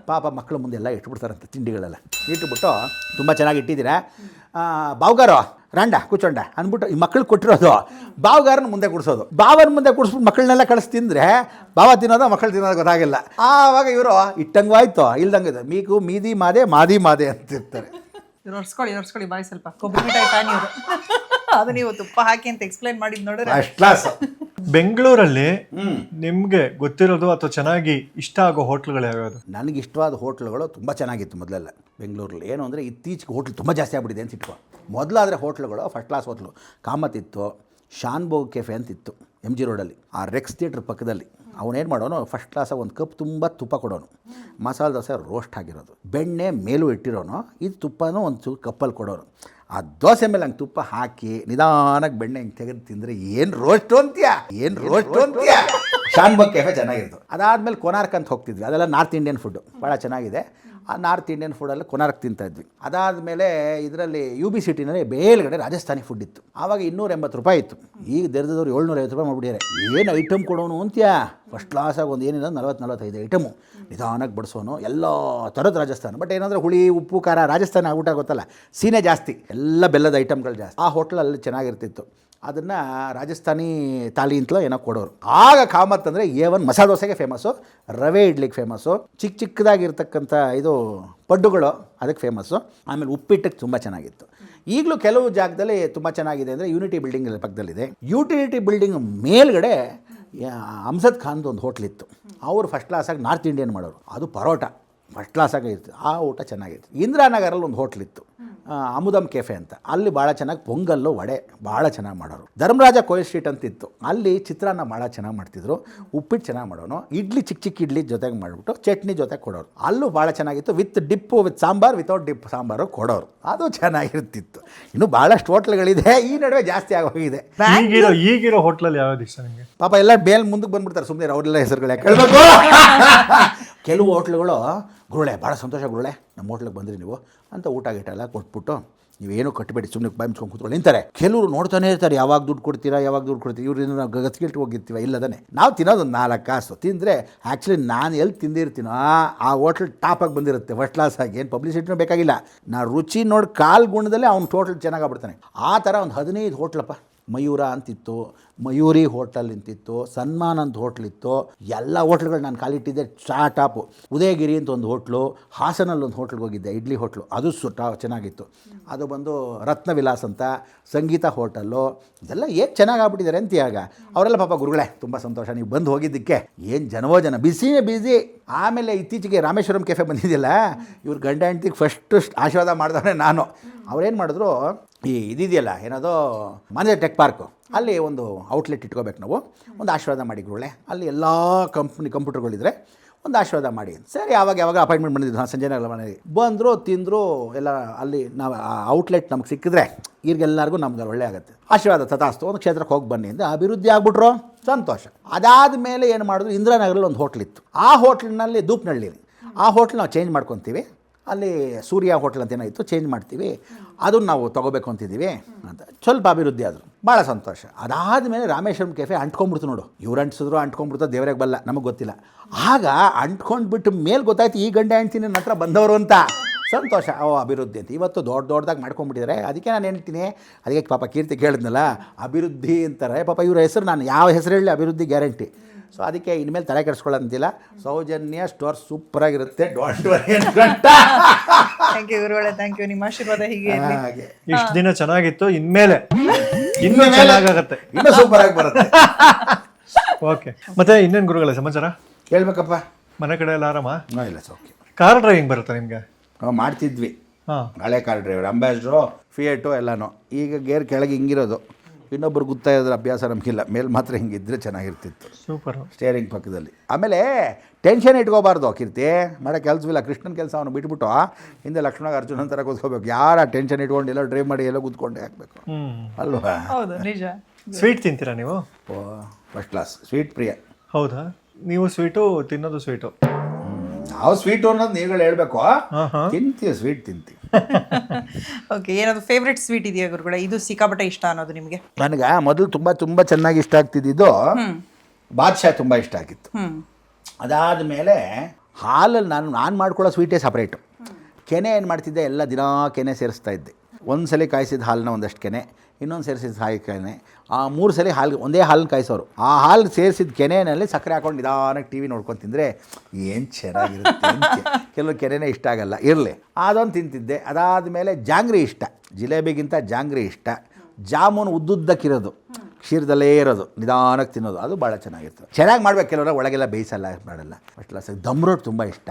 C: ಪಾಪ ಮಕ್ಕಳು ಮುಂದೆಲ್ಲ ಇಟ್ಬಿಡ್ತಾರಂತೆ ತಿಂಡಿಗಳೆಲ್ಲ. ಇಟ್ಬಿಟ್ಟು ತುಂಬ ಚೆನ್ನಾಗಿ ಇಟ್ಟಿದ್ದೀರಾ, ಬಾವುಗಾರೋ ರಾಂಡ ಕೂಚೊಂಡ ಅಂದ್ಬಿಟ್ಟು ಈ ಮಕ್ಕಳು ಕೊಟ್ಟಿರೋದು ಬಾವುಗಾರನ ಮುಂದೆ ಕುಡಿಸೋದು. ಬಾವನ ಮುಂದೆ ಕುಡಿಸ್ಬಿಟ್ಟು ಮಕ್ಕಳನ್ನೆಲ್ಲ ಕಳಿಸಿ ತಿಂದರೆ ಬಾವ ತಿನ್ನೋದು, ಮಕ್ಕಳು ತಿನ್ನೋದು ಗೊತ್ತಾಗಿಲ್ಲ. ಆವಾಗ ಇವರು ಇಟ್ಟಂಗಾಯ್ತು ಇಲ್ದಂಗೆ ಮೀಕು ಮೀದಿ ಮಾದೆ ಅಂತಿರ್ತಾರೆ.
A: ಇವ್ರು ಒರ್ಸ್ಕೊಳ್ಳಿ ಬಾಯ್ ಸ್ವಲ್ಪ. ಕೊಬ್ಬರಿ ಮಿಠಾಯಿ ಫ್ಯಾನ್ ಇವರು. ಅದು ನೀವು ತುಪ್ಪ ಹಾಕಿ ಅಂತ ಎಕ್ಸ್ಪ್ಲೈನ್ ಮಾಡಿದ್ ನೋಡಿದ್ರೆ
C: ಫಸ್ಟ್ ಕ್ಲಾಸ್.
B: ಬೆಂಗಳೂರಲ್ಲಿ ನಿಮ್ಗೆ ಗೊತ್ತಿರೋದು ಅಥವಾ ಚೆನ್ನಾಗಿ ಇಷ್ಟ ಆಗೋ ಹೋಟ್ಲ್ಗಳು ಯಾವ್ಯಾವುದು?
C: ನನಗೆ ಇಷ್ಟವಾದ ಹೋಟ್ಲುಗಳು ತುಂಬ ಚೆನ್ನಾಗಿತ್ತು ಮೊದಲೆಲ್ಲ ಬೆಂಗಳೂರಲ್ಲಿ. ಏನು ಅಂದರೆ ಇತ್ತೀಚೆಗೆ ಹೋಟ್ಲು ತುಂಬ ಜಾಸ್ತಿ ಆಗ್ಬಿಟ್ಟಿದೆ ಅಂತ ಇಟ್ಕೊ. ಮೊದಲಾದರೆ ಹೋಟ್ಲುಗಳು ಫಸ್ಟ್ ಕ್ಲಾಸ್ ಹೋಟ್ಲು. ಕಾಮತ್ ಇತ್ತು, ಶಾನ್ಭೋಗ್ ಕೆಫೆ ಅಂತಿತ್ತು MG ರೋಡಲ್ಲಿ, ಆ ರೆಕ್ಸ್ ಥಿಯೇಟ್ರ್ ಪಕ್ಕದಲ್ಲಿ. ಅವನೇನು ಮಾಡೋನು, ಫಸ್ಟ್ ಕ್ಲಾಸಾಗಿ ಒಂದು ಕಪ್ ತುಂಬ ತುಪ್ಪ ಕೊಡೋನು. ಮಸಾಲೆ ದೋಸೆ ರೋಸ್ಟ್ ಆಗಿರೋದು, ಬೆಣ್ಣೆ ಮೇಲೂ ಇಟ್ಟಿರೋನು, ಇದು ತುಪ್ಪನೂ ಒಂದು ಚೂರು ಕಪ್ಪಲ್ಲಿ ಕೊಡೋನು. ಆ ದೋಸೆ ಮೇಲೆ ಹಂಗೆ ತುಪ್ಪ ಹಾಕಿ ನಿಧಾನಕ್ಕೆ ಬೆಣ್ಣೆ ಹಿಂಗೆ ತೆಗೆದು ತಿಂದರೆ ಏನು ರೋಸ್ಟು ಅಂತೀಯ. ಶಾನ್ಭೋಗ್ ಕೆಫೆ ಚೆನ್ನಾಗಿತ್ತು. ಅದಾದಮೇಲೆ ಕೊನಾರ್ಕ್ ಅಂತ ಹೋಗ್ತಿದ್ವಿ. ಅದೆಲ್ಲ ನಾರ್ತ್ ಇಂಡಿಯನ್ ಫುಡ್ಡು, ಭಾಳ ಚೆನ್ನಾಗಿದೆ. ಆ ನಾರ್ತ್ ಇಂಡಿಯನ್ ಫುಡ್ಡಲ್ಲಿ ಕೊನಾರ್ಕ್ ತಿಂತಾಯಿದ್ವಿ. ಅದಾದಮೇಲೆ ಇದರಲ್ಲಿ UB ಸಿಟಿನಲ್ಲಿ ಬೇಲ್ಗಡೆ ರಾಜಸ್ಥಾನಿ ಫುಡ್ ಇತ್ತು. ಆವಾಗ 280 ರೂಪಾಯಿ ಇತ್ತು. ಈಗ ದೆರೆದವ್ರು 750 ರೂಪಾಯಿ ಮಾಡಿಬಿಟ್ಟಿದ್ದಾರೆ. ಏನು ಐಟಮ್ ಕೊಡೋನು ಅಂತೀಯ. ಫಸ್ಟ್ ಕ್ಲಾಸಾಗಿ ಒಂದು ಏನಿಲ್ಲ 40-45 ಐಟಮು ನಿಧಾನಕ್ಕೆ ಬಡಿಸೋನು. ಎಲ್ಲ ಥರದ ರಾಜಸ್ಥಾನ. ಬಟ್ ಏನಂದರೆ ಹುಳಿ ಉಪ್ಪು ಖಾರ ರಾಜಸ್ಥಾನ ಊಟ ಗೊತ್ತಲ್ಲ, ಸೀನೆ ಜಾಸ್ತಿ, ಎಲ್ಲ ಬೆಲ್ಲದ ಐಟಮ್ಗಳು ಜಾಸ್ತಿ. ಆ ಹೋಟ್ಲಲ್ಲಿ ಚೆನ್ನಾಗಿರ್ತಿತ್ತು. ಅದನ್ನು ರಾಜಸ್ಥಾನಿ ತಾಲಿ ಅಂತಲೋ ಏನೋ ಕೊಡೋರು. ಆಗ ಕಾಮತ್ ಅಂದರೆ A1 ಮಸಾಲೆ ದೋಸೆಗೆ ಫೇಮಸ್ಸು, ರವೆ ಇಡ್ಲಿಗೆ ಫೇಮಸ್ಸು, ಚಿಕ್ಕದಾಗಿರ್ತಕ್ಕಂಥ ಇದು ಪಡ್ಡುಗಳು ಅದಕ್ಕೆ ಫೇಮಸ್ಸು. ಆಮೇಲೆ ಉಪ್ಪಿಟ್ಟಕ್ಕೆ ತುಂಬ ಚೆನ್ನಾಗಿತ್ತು. ಈಗಲೂ ಕೆಲವು ಜಾಗದಲ್ಲಿ ತುಂಬ ಚೆನ್ನಾಗಿದೆ ಅಂದರೆ ಯೂನಿಟಿ ಬಿಲ್ಡಿಂಗ್ ಪಕ್ಕದಲ್ಲಿದೆ. ಯೂಟಿಲಿಟಿ ಬಿಲ್ಡಿಂಗ್ ಮೇಲ್ಗಡೆ ಅಮ್ಜದ್ ಖಾನ್ದು ಒಂದು ಹೋಟ್ಲಿತ್ತು. ಅವರು ಫಸ್ಟ್ ಕ್ಲಾಸಾಗಿ ನಾರ್ತ್ ಇಂಡಿಯನ್ ಮಾಡೋರು. ಅದು ಪರೋಟ ಫಸ್ಟ್ ಕ್ಲಾಸಾಗಿ ಇತ್ತು. ಆ ಊಟ ಚೆನ್ನಾಗಿತ್ತು. ಇಂದಿರಾನಗರಲ್ಲಿ ಒಂದು ಹೋಟ್ಲಿತ್ತು, ಅಮುದಮ್ ಕೆಫೆ ಅಂತ. ಅಲ್ಲಿ ಭಾಳ ಚೆನ್ನಾಗಿ ಪೊಂಗಲ್ಲು ವಡೆ ಭಾಳ ಚೆನ್ನಾಗಿ ಮಾಡೋರು. ಧರ್ಮರಾಜ ಕೋಯಲ್ ಸ್ಟ್ರೀಟ್ ಅಂತಿತ್ತು. ಅಲ್ಲಿ ಚಿತ್ರಾನ್ನ ಭಾಳ ಚೆನ್ನಾಗಿ ಮಾಡ್ತಿದ್ರು. ಉಪ್ಪಿಟ್ಟು ಚೆನ್ನಾಗಿ ಮಾಡೋನು. ಇಡ್ಲಿ ಚಿಕ್ಕ ಇಡ್ಲಿ ಜೊತೆಗೆ ಮಾಡಿಬಿಟ್ಟು ಚಟ್ನಿ ಜೊತೆಗೆ ಕೊಡೋರು. ಅಲ್ಲೂ ಭಾಳ ಚೆನ್ನಾಗಿತ್ತು. With dip, with sambar, without dip sambar ಕೊಡೋರು. ಅದು ಚೆನ್ನಾಗಿರ್ತಿತ್ತು. ಇನ್ನು ಭಾಳಷ್ಟು ಹೋಟ್ಲ್ಗಳಿದೆ. ಈ ನಡುವೆ ಜಾಸ್ತಿ ಆಗೋಗಿದೆ.
B: ಈಗಿರೋ ಹೋಟ್ಲಲ್ಲಿ ಯಾವ್ದು ಇಷ್ಟ ನಿಮಗೆ?
C: ಪಾಪ ಎಲ್ಲ ಬೇಲ್ ಮುಂದಕ್ಕೆ ಬಂದ್ಬಿಡ್ತಾರೆ ಸುಮ್ಮನೆ. ಅವರೆಲ್ಲ ಹೆಸರುಗಳು ಯಾಕೆ ಹೇಳ್ಬೇಕು. ಕೆಲವು ಹೋಟ್ಲುಗಳು, ಗುರುಳೆ ಭಾಳ ಸಂತೋಷ ಗುರುಳೆ, ನಮ್ಮ ಹೋಟ್ಲಿಗೆ ಬಂದ್ರಿ ನೀವು ಅಂತ ಊಟ ಗೀಟ ಎಲ್ಲ ಕೊಟ್ಬಿಟ್ಟು ನೀವೇನು ಕಟ್ಟಬೇಡಿ ಸುಮ್ಮನೆ ಬಾಯಿ ಮುಚ್ಕೊಂಡು ಕೂತ್ಕೊಂಡು ನಿಂತಾರೆ. ಕೆಲವರು ನೋಡ್ತಾನೆ ಇರ್ತಾರೆ, ಯಾವಾಗ ದುಡ್ಡು ಕೊಡ್ತೀರಾ ಇವ್ರಿಂದ ನಾವು ಗತಿಗಿಟ್ಟು ಹೋಗಿರ್ತೀವ. ಇಲ್ಲದೇ ನಾವು ತಿನ್ನೋದು 4 ಕಾಸು ತಿಂದರೆ ಆ್ಯಕ್ಚುಲಿ ನಾನು ಎಲ್ಲಿ ತಿಂದಿರ್ತೀನೋ ಆ ಹೋಟ್ಲ್ ಟಾಪಾಗಿ ಬಂದಿರುತ್ತೆ ಫಸ್ಟ್ ಕ್ಲಾಸ್ ಆಗಿ. ಏನು ಪಬ್ಲಿಸಿಟಿನೂ ಬೇಕಾಗಿಲ್ಲ. ನಾ ರುಚಿ ನೋಡಿ ಕಾಲು ಗುಣದಲ್ಲೇ ಅವ್ನು ಟೋಟಲ್ ಚೆನ್ನಾಗಾಗ್ಬಿಡ್ತಾನೆ. ಆ ಥರ ಒಂದು 15 ಹೋಟ್ಲಪ್ಪ. ಮಯೂರ ಅಂತಿತ್ತು, ಮಯೂರಿ ಹೋಟೆಲ್ ಅಂತಿತ್ತು, ಸನ್ಮಾನ್ ಅಂತ ಹೋಟ್ಲಿತ್ತು. ಎಲ್ಲ ಹೋಟ್ಲ್ಗಳು ನಾನು ಕಾಲಿಟ್ಟಿದ್ದೆ ಟಾಪು. ಉದಯಗಿರಿ ಅಂತ ಒಂದು ಹೋಟ್ಲು, ಹಾಸನಲ್ಲಿ ಒಂದು ಹೋಟ್ಲಿಗೆ ಹೋಗಿದ್ದೆ, ಇಡ್ಲಿ ಹೋಟ್ಲು, ಅದು ಚೆನ್ನಾಗಿತ್ತು. ಅದು ಬಂದು ರತ್ನವಿಲಾಸ್ ಅಂತ, ಸಂಗೀತ ಹೋಟೆಲ್ಲು. ಇದೆಲ್ಲ ಏನು ಚೆನ್ನಾಗಾಗ್ಬಿಟ್ಟಿದ್ದಾರೆ ಅಂತ. ಆಗ ಅವರೆಲ್ಲ ಪಾಪ ಗುರುಗಳೇ ತುಂಬ ಸಂತೋಷ ನೀವು ಬಂದು ಹೋಗಿದ್ದಕ್ಕೆ. ಏನು ಜನವೋ ಜನ, ಬಿಸಿನೇ ಬಿಸಿ. ಆಮೇಲೆ ಇತ್ತೀಚೆಗೆ ರಾಮೇಶ್ವರಂ ಕೆಫೆ ಬಂದಿದ್ದಿಲ್ಲ, ಇವ್ರು ಗಂಡ ಹೆಂಡ್ತಿಗೆ ಫಸ್ಟ್ ಆಶೀರ್ವಾದ ಮಾಡಿದವನೇ ನಾನು. ಅವ್ರೇನು ಮಾಡಿದ್ರು, ಈ ಇದಿದೆಯಲ್ಲ ಏನದು ಮಾನ್ಯ ಟೆಕ್ ಪಾರ್ಕು, ಅಲ್ಲಿ ಒಂದು ಔಟ್ಲೆಟ್ ಇಟ್ಕೋಬೇಕು ನಾವು. ಒಂದು ಆಶೀರ್ವಾದ ಮಾಡಿ ಗುರುಗಳೇ, ಅಲ್ಲಿ ಎಲ್ಲ ಕಂಪ್ಯೂಟರ್ಗಳಿದ್ರೆ ಒಂದು ಆಶೀರ್ವಾದ ಮಾಡಿ. ಸರಿ, ಯಾವಾಗ ಅಪಾಯಿಂಟ್ಮೆಂಟ್ ಬಂದಿದ್ದು ಸಂಜೆನಾಗಲ್ಲ ಮನೆಗೆ ಬಂದರು, ತಿಂದರು ಎಲ್ಲ. ಅಲ್ಲಿ ನಾವು ಆ ಔಟ್ಲೆಟ್ ನಮ್ಗೆ ಸಿಕ್ಕಿದ್ರೆ ಇವ್ರಿಗೆಲ್ಲರಿಗೂ ನಮ್ಗೆ ಒಳ್ಳೆ ಆಗುತ್ತೆ. ಆಶೀರ್ವಾದ ತಥಾಸ್ತು, ಒಂದು ಕ್ಷೇತ್ರಕ್ಕೆ ಹೋಗಿ ಬನ್ನಿ ಅಂತ ಅಭಿವೃದ್ಧಿ ಆಗ್ಬಿಟ್ರು, ಸಂತೋಷ. ಅದಾದ ಮೇಲೆ ಏನು ಮಾಡಿದ್ರು, ಇಂದಿರಾನಗರಲ್ಲಿ ಒಂದು ಹೋಟ್ಲಿತ್ತು. ಆ ಹೋಟ್ಲಿನಲ್ಲಿ ದೂಪ್ನಳ್ಳಿ, ಆ ಹೋಟ್ಲ್ ನಾವು ಚೇಂಜ್ ಮಾಡ್ಕೊತೀವಿ. ಅಲ್ಲಿ ಸೂರ್ಯ ಹೋಟ್ಲ್ ಅಂತ ಏನಾಯಿತು, ಚೇಂಜ್ ಮಾಡ್ತೀವಿ, ಅದನ್ನು ನಾವು ತೊಗೋಬೇಕು ಅಂತಿದ್ದೀವಿ ಅಂತ ಸ್ವಲ್ಪ ಅಭಿವೃದ್ಧಿ ಆದರು, ಭಾಳ ಸಂತೋಷ. ಅದಾದಮೇಲೆ ರಾಮೇಶ್ವರಂ ಕೆಫೆ ಅಂಟ್ಕೊಂಡ್ಬಿಡ್ತು ನೋಡು. ಇವ್ರು ಅಂಟಿಸಿದ್ರು ಅಂಟ್ಕೊಂಡ್ಬಿಡ್ತು, ದೇವರಿಗೆ ಬಲ್ಲ, ನಮಗೆ ಗೊತ್ತಿಲ್ಲ. ಆಗ ಅಂಟ್ಕೊಂಡ್ಬಿಟ್ಟು ಮೇಲೆ ಗೊತ್ತಾಯ್ತು ಈ ಗಂಡ ಹೆಂಡ್ತೀನಿ ನನ್ನ ಹತ್ರ ಬಂದವರು ಅಂತ. ಸಂತೋಷ, ಅಭಿವೃದ್ಧಿ ಅಂತ. ಇವತ್ತು ದೊಡ್ಡದಾಗಿ ಮಾಡ್ಕೊಂಡ್ಬಿಟ್ಟಿದ್ದಾರೆ. ಅದಕ್ಕೆ ನಾನು ಹೇಳ್ತೀನಿ, ಅದಕ್ಕೆ ಪಾಪ ಕೀರ್ತಿ ಕೇಳಿದ್ನಲ್ಲ ಅಭಿವೃದ್ಧಿ ಅಂತಾರೆ. ಪಾಪ ಇವ್ರ ಹೆಸರು ನಾನು ಯಾವ ಹೆಸರು ಹೇಳಿ ಅಭಿವೃದ್ಧಿ ಗ್ಯಾರಂಟಿ. ಸೊ ಅದಕ್ಕೆ ಇನ್ಮೇಲೆ ತಲೆ ಕೆಡಿಸ್ಕೊಳ್ಳೋಂತಿಲ್ಲ. ಸೌಜನ್ಯ ಸ್ಟೋರ್ ಸೂಪರಾಗಿರುತ್ತೆ. ಡೋಂಟ್ ವರಿ ಅಂತ.
A: ಥ್ಯಾಂಕ್ ಯು ಗುರುಗಳೇ, ಥ್ಯಾಂಕ್ ಯು. ನಿಮ್ಮ ಆಶೀರ್ವಾದ ಹೀಗೆ ಇರ್ಲಿ.
B: ಇಷ್ಟು ದಿನ ಚೆನ್ನಾಗಿತ್ತು, ಇನ್ಮೇಲೆ ಇನ್ನೂ ಚೆನ್ನಾಗಾಗತ್ತೆ,
C: ಇನ್ನೂ ಸೂಪರಾಗಿ ಬರುತ್ತೆ.
B: ಓಕೆ. ಮತ್ತೆ ಇನ್ನೇನು ಗುರುಗಳೇ ಸಮಾಚಾರ?
C: ಹೇಳ್ಬೇಕಪ್ಪ.
B: ಮನೆ ಕಡೆ ಎಲ್ಲ ಆರಾಮ?
C: ಇಲ್ಲ ಸೌಖ್ಯ.
B: ಕಾರ್ ಡ್ರೈವಿಂಗ್ ಬರುತ್ತೆ ನಿಮಗೆ?
C: ನಾವು ಮಾಡ್ತಿದ್ವಿ,
B: ಹಾಂ.
C: ಹಳೆ ಕಾರ್ ಡ್ರೈವರ್, ಅಂಬಾಸ್ಡ್ರು, ಫಿಯೇಟು ಎಲ್ಲನೂ. ಈಗ ಗೇರ್ ಕೆಳಗೆ ಹಿಂಗಿರೋದು, ಇನ್ನೊಬ್ರು ಗೊತ್ತಾ ಇರೋದ್ರ ಅಭ್ಯಾಸ ನಮಗಿಲ್ಲ. ಮೇಲೆ ಮಾತ್ರ ಹಿಂಗಿದ್ರೆ ಚೆನ್ನಾಗಿರ್ತಿತ್ತು,
B: ಸೂಪರ್.
C: ಸ್ಟೇರಿಂಗ್ ಪಕ್ಕದಲ್ಲಿ. ಆಮೇಲೆ ಟೆನ್ಷನ್ ಇಟ್ಕೋಬಾರ್ದು ಕೀರ್ತಿ, ಮಾಡೋ ಕೆಲಸವಿಲ್ಲ. ಕೃಷ್ಣನ ಕೆಲಸ ಅವನು ಬಿಟ್ಬಿಟ್ಟು ಹಿಂದೆ ಲಕ್ಷ್ಮಣ ಅರ್ಜುನನ್ ಥರ ಕೂತ್ಕೋಬೇಕು. ಯಾರ ಟೆನ್ಷನ್ ಇಟ್ಕೊಂಡು ಎಲ್ಲ ಡ್ರೈವ್ ಮಾಡಿ ಎಲ್ಲ ಕೂತ್ಕೊಂಡೆ ಹಾಕಬೇಕು ಅಲ್ವಾ?
A: ಹೌದು, ನಿಜ.
B: ಸ್ವೀಟ್ ತಿಂತೀರಾ ನೀವು?
C: ಓ, ಫಸ್ಟ್ ಕ್ಲಾಸ್ ಸ್ವೀಟ್ ಪ್ರಿಯ.
B: ಹೌದಾ? ನೀವು ಸ್ವೀಟು ತಿನ್ನೋದು ಸ್ವೀಟು?
C: ನಾವು ಸ್ವೀಟು ಅನ್ನೋದು ನೀವುಗಳು ಹೇಳ್ಬೇಕು. ತಿಂತೀವಿ, ಸ್ವೀಟ್ ತಿಂತೀವಿ.
A: ಓಕೆ, ಏನಾದ್ರು ಫೇವ್ರೆಟ್ ಸ್ವೀಟ್ ಇದೆಯಾ ಗುರುಗಳೇ, ಇದು ಸಿಕ್ಕಾಪಟ್ಟೆ ಇಷ್ಟ ಅನ್ನೋದು ನಿಮಗೆ?
C: ನನಗೆ ಮೊದಲು ತುಂಬ ಚೆನ್ನಾಗಿ ಇಷ್ಟ ಆಗ್ತಿದ್ದು ಬಾದ್ಶಾ ತುಂಬ ಇಷ್ಟ ಆಗಿತ್ತು. ಅದಾದಮೇಲೆ ಹಾಲಲ್ಲಿ ನಾನು ಮಾಡ್ಕೊಳ್ಳೋ ಸ್ವೀಟೇ ಸಪ್ರೇಟು. ಕೆನೆ ಏನು ಮಾಡ್ತಿದ್ದೆ, ಎಲ್ಲ ದಿನ ಕೆನೆ ಸೇರಿಸ್ತಾ ಇದ್ದೆ. ಒಂದು ಸಲ ಕಾಯಿಸಿದ ಹಾಲನ್ನ ಒಂದಷ್ಟು ಕೆನೆ, ಇನ್ನೊಂದು ಸೇರಿಸಿದ ಕೆನೆ, 3 ಸಲ ಹಾಲು, ಒಂದೇ ಹಾಲನ್ನ ಕಾಯಿಸೋರು. ಆ ಹಾಲು ಸೇರಿಸಿದ ಕೆನೆಯಲ್ಲಿ ಸಕ್ಕರೆ ಹಾಕೊಂಡು ನಿಧಾನಕ್ಕೆ ಟಿ ವಿ ನೋಡ್ಕೊಂಡು ತಿಂದರೆ ಏನು ಚೆನ್ನಾಗಿರುತ್ತೆ. ಕೆಲವು ಕೆನೆನೇ ಇಷ್ಟ ಆಗಲ್ಲ, ಇರಲಿ, ಅದೊಂದು ತಿಂತಿದ್ದೆ. ಅದಾದಮೇಲೆ ಜಾಂಗ್ರಿ ಇಷ್ಟ, ಜಿಲೇಬಿಗಿಂತ ಜಾಂಗ್ರಿ ಇಷ್ಟ. ಜಾಮೂನು ಉದ್ದುದ್ದಕ್ಕಿರೋದು, ಕ್ಷೀರದಲ್ಲೇ ಇರೋದು, ನಿಧಾನಕ್ಕೆ ತಿನ್ನೋದು, ಅದು ಭಾಳ ಚೆನ್ನಾಗಿರ್ತದೆ. ಚೆನ್ನಾಗಿ ಮಾಡ್ಬೇಕು. ಕೆಲವರ ಒಳಗೆಲ್ಲ ಬೇಯಿಸಲ್ಲ, ಮಾಡಲ್ಲ. First class. ದಮ್ ರೋಟ್ ತುಂಬ ಇಷ್ಟ.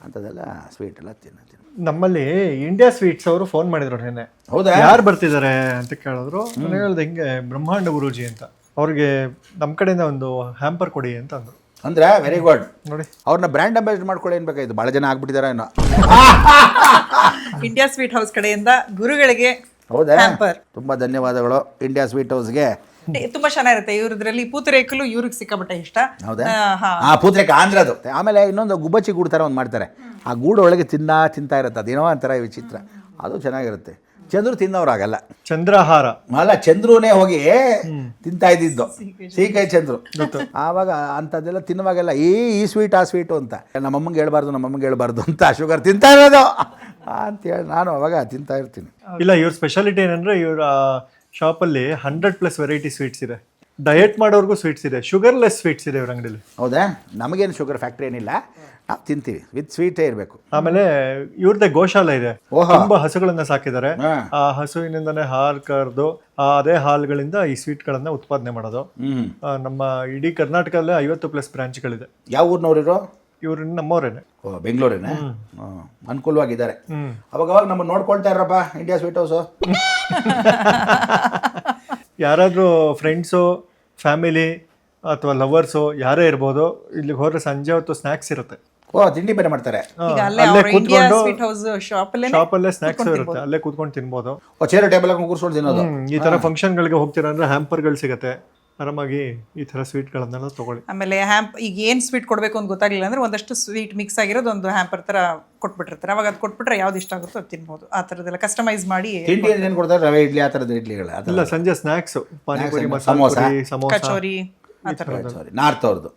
C: ಅಂಥದ್ದೆಲ್ಲ ಸ್ವೀಟ್ ಎಲ್ಲ ತಿನ್ನೋದು. ನಮ್ಮಲ್ಲಿ
B: ಇಂಡಿಯಾ ಸ್ವೀಟ್ಸ್ ಅವರು ಫೋನ್ ಮಾಡಿದ್ರು ನೆನ್ನೆ.
C: ಹೌದಾ?
B: ಯಾರು ಬರ್ತಿದ್ದಾರೆ ಅಂತ ಕೇಳಿದ್ರು. ನಾನು ಹೇಳ್ದೆ ಹಿಂಗೆ ಬ್ರಹ್ಮಾಂಡ ಗುರೂಜಿ ಅಂತ, ಅವ್ರಿಗೆ ನಮ್ಮ ಕಡೆಯಿಂದ ಒಂದು ಹ್ಯಾಂಪರ್ ಕೊಡಿ ಅಂತ ಅಂದರು.
C: ಅಂದ್ರೆ ವೆರಿ ಗುಡ್
B: ನೋಡಿ,
C: ಅವ್ರನ್ನ ಬ್ರ್ಯಾಂಡ್ ಅಂಬಾಸಿಡರ್ ಮಾಡ್ಕೊಳ್ಳಿ ಏನ್ಬೇಕಾಯ್ತು. ಭಾಳ ಜನ ಆಗ್ಬಿಟ್ಟಿದ್ದಾರೆ ಏನೋ.
A: ಇಂಡಿಯಾ ಸ್ವೀಟ್ ಹೌಸ್ ಕಡೆಯಿಂದ ಗುರುಗಳಿಗೆ
C: ಹೌದಾ?
A: ಹ್ಯಾಂಪರ್.
C: ತುಂಬಾ ಧನ್ಯವಾದಗಳು ಇಂಡಿಯಾ ಸ್ವೀಟ್ ಹೌಸ್ಗೆ.
A: ತುಂಬಾ ಚೆನ್ನಾಗಿರುತ್ತೆ. ಇವ್ರದ್ರಲ್ಲಿ ಪೂತರೇಕಲು ಇವ್ರಿಗೆ ಸಿಕ್ಕಾಪಟ್ಟೆ ಇಷ್ಟ.
C: ಹೌದಾ? ಪೂತ್ರೇಕ ಆಂಧ್ರದು. ಆಮೇಲೆ ಇನ್ನೊಂದು ಗುಬ್ಬಚ್ಚಿ ಗೂಡು ಥರ ಒಂದು ಮಾಡ್ತಾರೆ. ಆ ಗೂಡು ಒಳಗೆ ತಿಂತಾ ಇರುತ್ತೆ, ಅದೇನೋ ಒಂಥರ ವಿಚಿತ್ರ, ಅದು ಚೆನ್ನಾಗಿರುತ್ತೆ. ಚಂದ್ರು ತಿನ್ನೋರಾಗಲ್ಲ.
B: ಚಂದ್ರಹಾರ
C: ಅಲ್ಲ, ಚಂದ್ರನೇ ಹೋಗಿ ತಿಂತಾ ಇದ್ದಿದ್ದು ಸೀಕಾಯಿ ಚಂದ್ರು. ಆವಾಗ ಅಂಥದ್ದೆಲ್ಲ ತಿನ್ನುವಾಗೆಲ್ಲ ಈ ಸ್ವೀಟ್ ಆ ಸ್ವೀಟು ಅಂತ ನಮ್ಮಮ್ಮಂಗೆ ಹೇಳ್ಬಾರ್ದು ಅಂತ ಶುಗರ್ ತಿಂತಾ ಇರೋದು ಅಂತೇಳಿ ನಾನು ಅವಾಗ ತಿಂತಾ ಇರ್ತೀನಿ.
B: ಇಲ್ಲ, ಇವ್ರ ಸ್ಪೆಷಾಲಿಟಿ ಏನಂದ್ರೆ ಇವ್ರ ಶಾಪಲ್ಲಿ 100+ ವೆರೈಟಿ ಸ್ವೀಟ್ಸ್ ಇದೆ. ಡಯಟ್ ಮಾಡೋರ್ಗೂ ಸ್ವೀಟ್ಸ್ ಇದೆ, ಶುಗರ್ಲೆಸ್ ಸ್ವೀಟ್ಸ್ ಇದೆ ಇವ್ರ ಅಂಗಡಿಲಿ.
C: ಹೌದಾ? ನಮಗೇನು ಶುಗರ್ ಫ್ಯಾಕ್ಟ್ರಿ ಏನಿಲ್ಲ, ನಾವು ತಿಂತೀವಿ, ವಿತ್ ಸ್ವೀಟೇ ಇರಬೇಕು.
B: ಆಮೇಲೆ ಇವ್ರದ್ದೇ ಗೋಶಾಲೆ ಇದೆ, ತುಂಬಾ ಹಸುಗಳನ್ನ ಸಾಕಿದ್ದಾರೆ. ಆ ಹಸುವಿನಿಂದನೇ ಹಾಲು ಕರೆದು ಅದೇ ಹಾಲುಗಳಿಂದ ಈ ಸ್ವೀಟ್ಗಳನ್ನ ಉತ್ಪಾದನೆ ಮಾಡೋದು. ನಮ್ಮ ಇಡೀ ಕರ್ನಾಟಕದಲ್ಲೇ 50+ ಬ್ರಾಂಚ್ಗಳಿದೆ.
C: ಯಾವ ಊರಿನವ್ರಿರೋ?
B: ಇವ್ರು ನಮ್ಮವ್ರೇನೆ.
C: ಓ, ಬೆಂಗಳೂರೇನೆ. ಅನುಕೂಲವಾಗಿದ್ದಾರೆ. ಅವಾಗ ನಮ್ಮನ್ನು ನೋಡ್ಕೊಳ್ತಾ ಇರಪ್ಪ ಇಂಡಿಯಾ ಸ್ವೀಟ್ ಹೌಸು.
B: ಯಾರಾದರೂ ಫ್ರೆಂಡ್ಸು, ಫ್ಯಾಮಿಲಿ ಅಥವಾ ಲವರ್ಸು ಯಾರೇ ಇರ್ಬೋದು, ಇಲ್ಲಿಗೆ ಹೋದ್ರೆ ಸಂಜೆ ಹೊತ್ತು ಸ್ನ್ಯಾಕ್ಸ್ ಇರುತ್ತೆ.
C: ಓ, ತಿಂಡಿ ಬೇರೆ ಮಾಡ್ತಾರೆ.
B: ಅಲ್ಲೇ ಕೂತ್ಕೊಂಡು
A: ಶಾಪಲ್ಲೇ
B: ಸ್ನ್ಯಾಕ್ಸ್ ಇರುತ್ತೆ, ಅಲ್ಲೇ ಕೂತ್ಕೊಂಡು ತಿನ್ಬೋದು.
C: ಚೇರ್ ಟೇಬಲ್ ಕೂರ್ಸ್ಕೊಂಡು ತಿನ್ನೋದು.
B: ಈ ತರ ಫಂಕ್ಷನ್ಗಳಿಗೆ ಹೋಗ್ತೀರಾ ಅಂದ್ರೆ ಹ್ಯಾಂಪರ್ಗಳು ಸಿಗುತ್ತೆ, ಆರಾಮಾಗಿ ಈ ತರ ಸ್ವೀಟ್ಗಳನ್ನೆಲ್ಲ ತಗೊಳ್ಳಿ.
A: ಆಮೇಲೆ ಈಗ ಏನ್ ಸ್ವೀಟ್ ಕೊಡಬೇಕು ಅಂತ ಗೊತ್ತಾಗಲಿಲ್ಲ ಅಂದ್ರೆ ಒಂದಷ್ಟು ಸ್ವೀಟ್ ಮಿಕ್ಸ್ ಆಗಿರೋದು ಒಂದು ಹ್ಯಾಂಪರ್ ತರ ಕೊಟ್ಬಿಟ್ಟಿರ್ತಾರೆ. ಅವಾಗ ಅದು ಕೊಟ್ಬಿಟ್ರೆ ಯಾವ್ದು ಇಷ್ಟ ಆಗುತ್ತೋ ಅದು ತಿನ್ಬೋದು. ಆ ಥರದ್ದೆಲ್ಲ ಕಸ್ಟಮೈಸ್ ಮಾಡಿ.
C: ತಿಂಡಿ ಏನು ಕೊಡ್ತಾರೆ? ರವೆ ಇಡ್ಲಿ, ಆ ಥರದ ಇಡ್ಲಿಗಳ?
B: ಇಲ್ಲ, ಸಂಜೆ ಸ್ನ್ಯಾಕ್ಸ್, ಪಾನಿಪುರಿ, ಸಮೋಸ,
A: ಕಚೋರಿ,
C: ನಾರ್ತ್ ಅವ್ರದ್ದು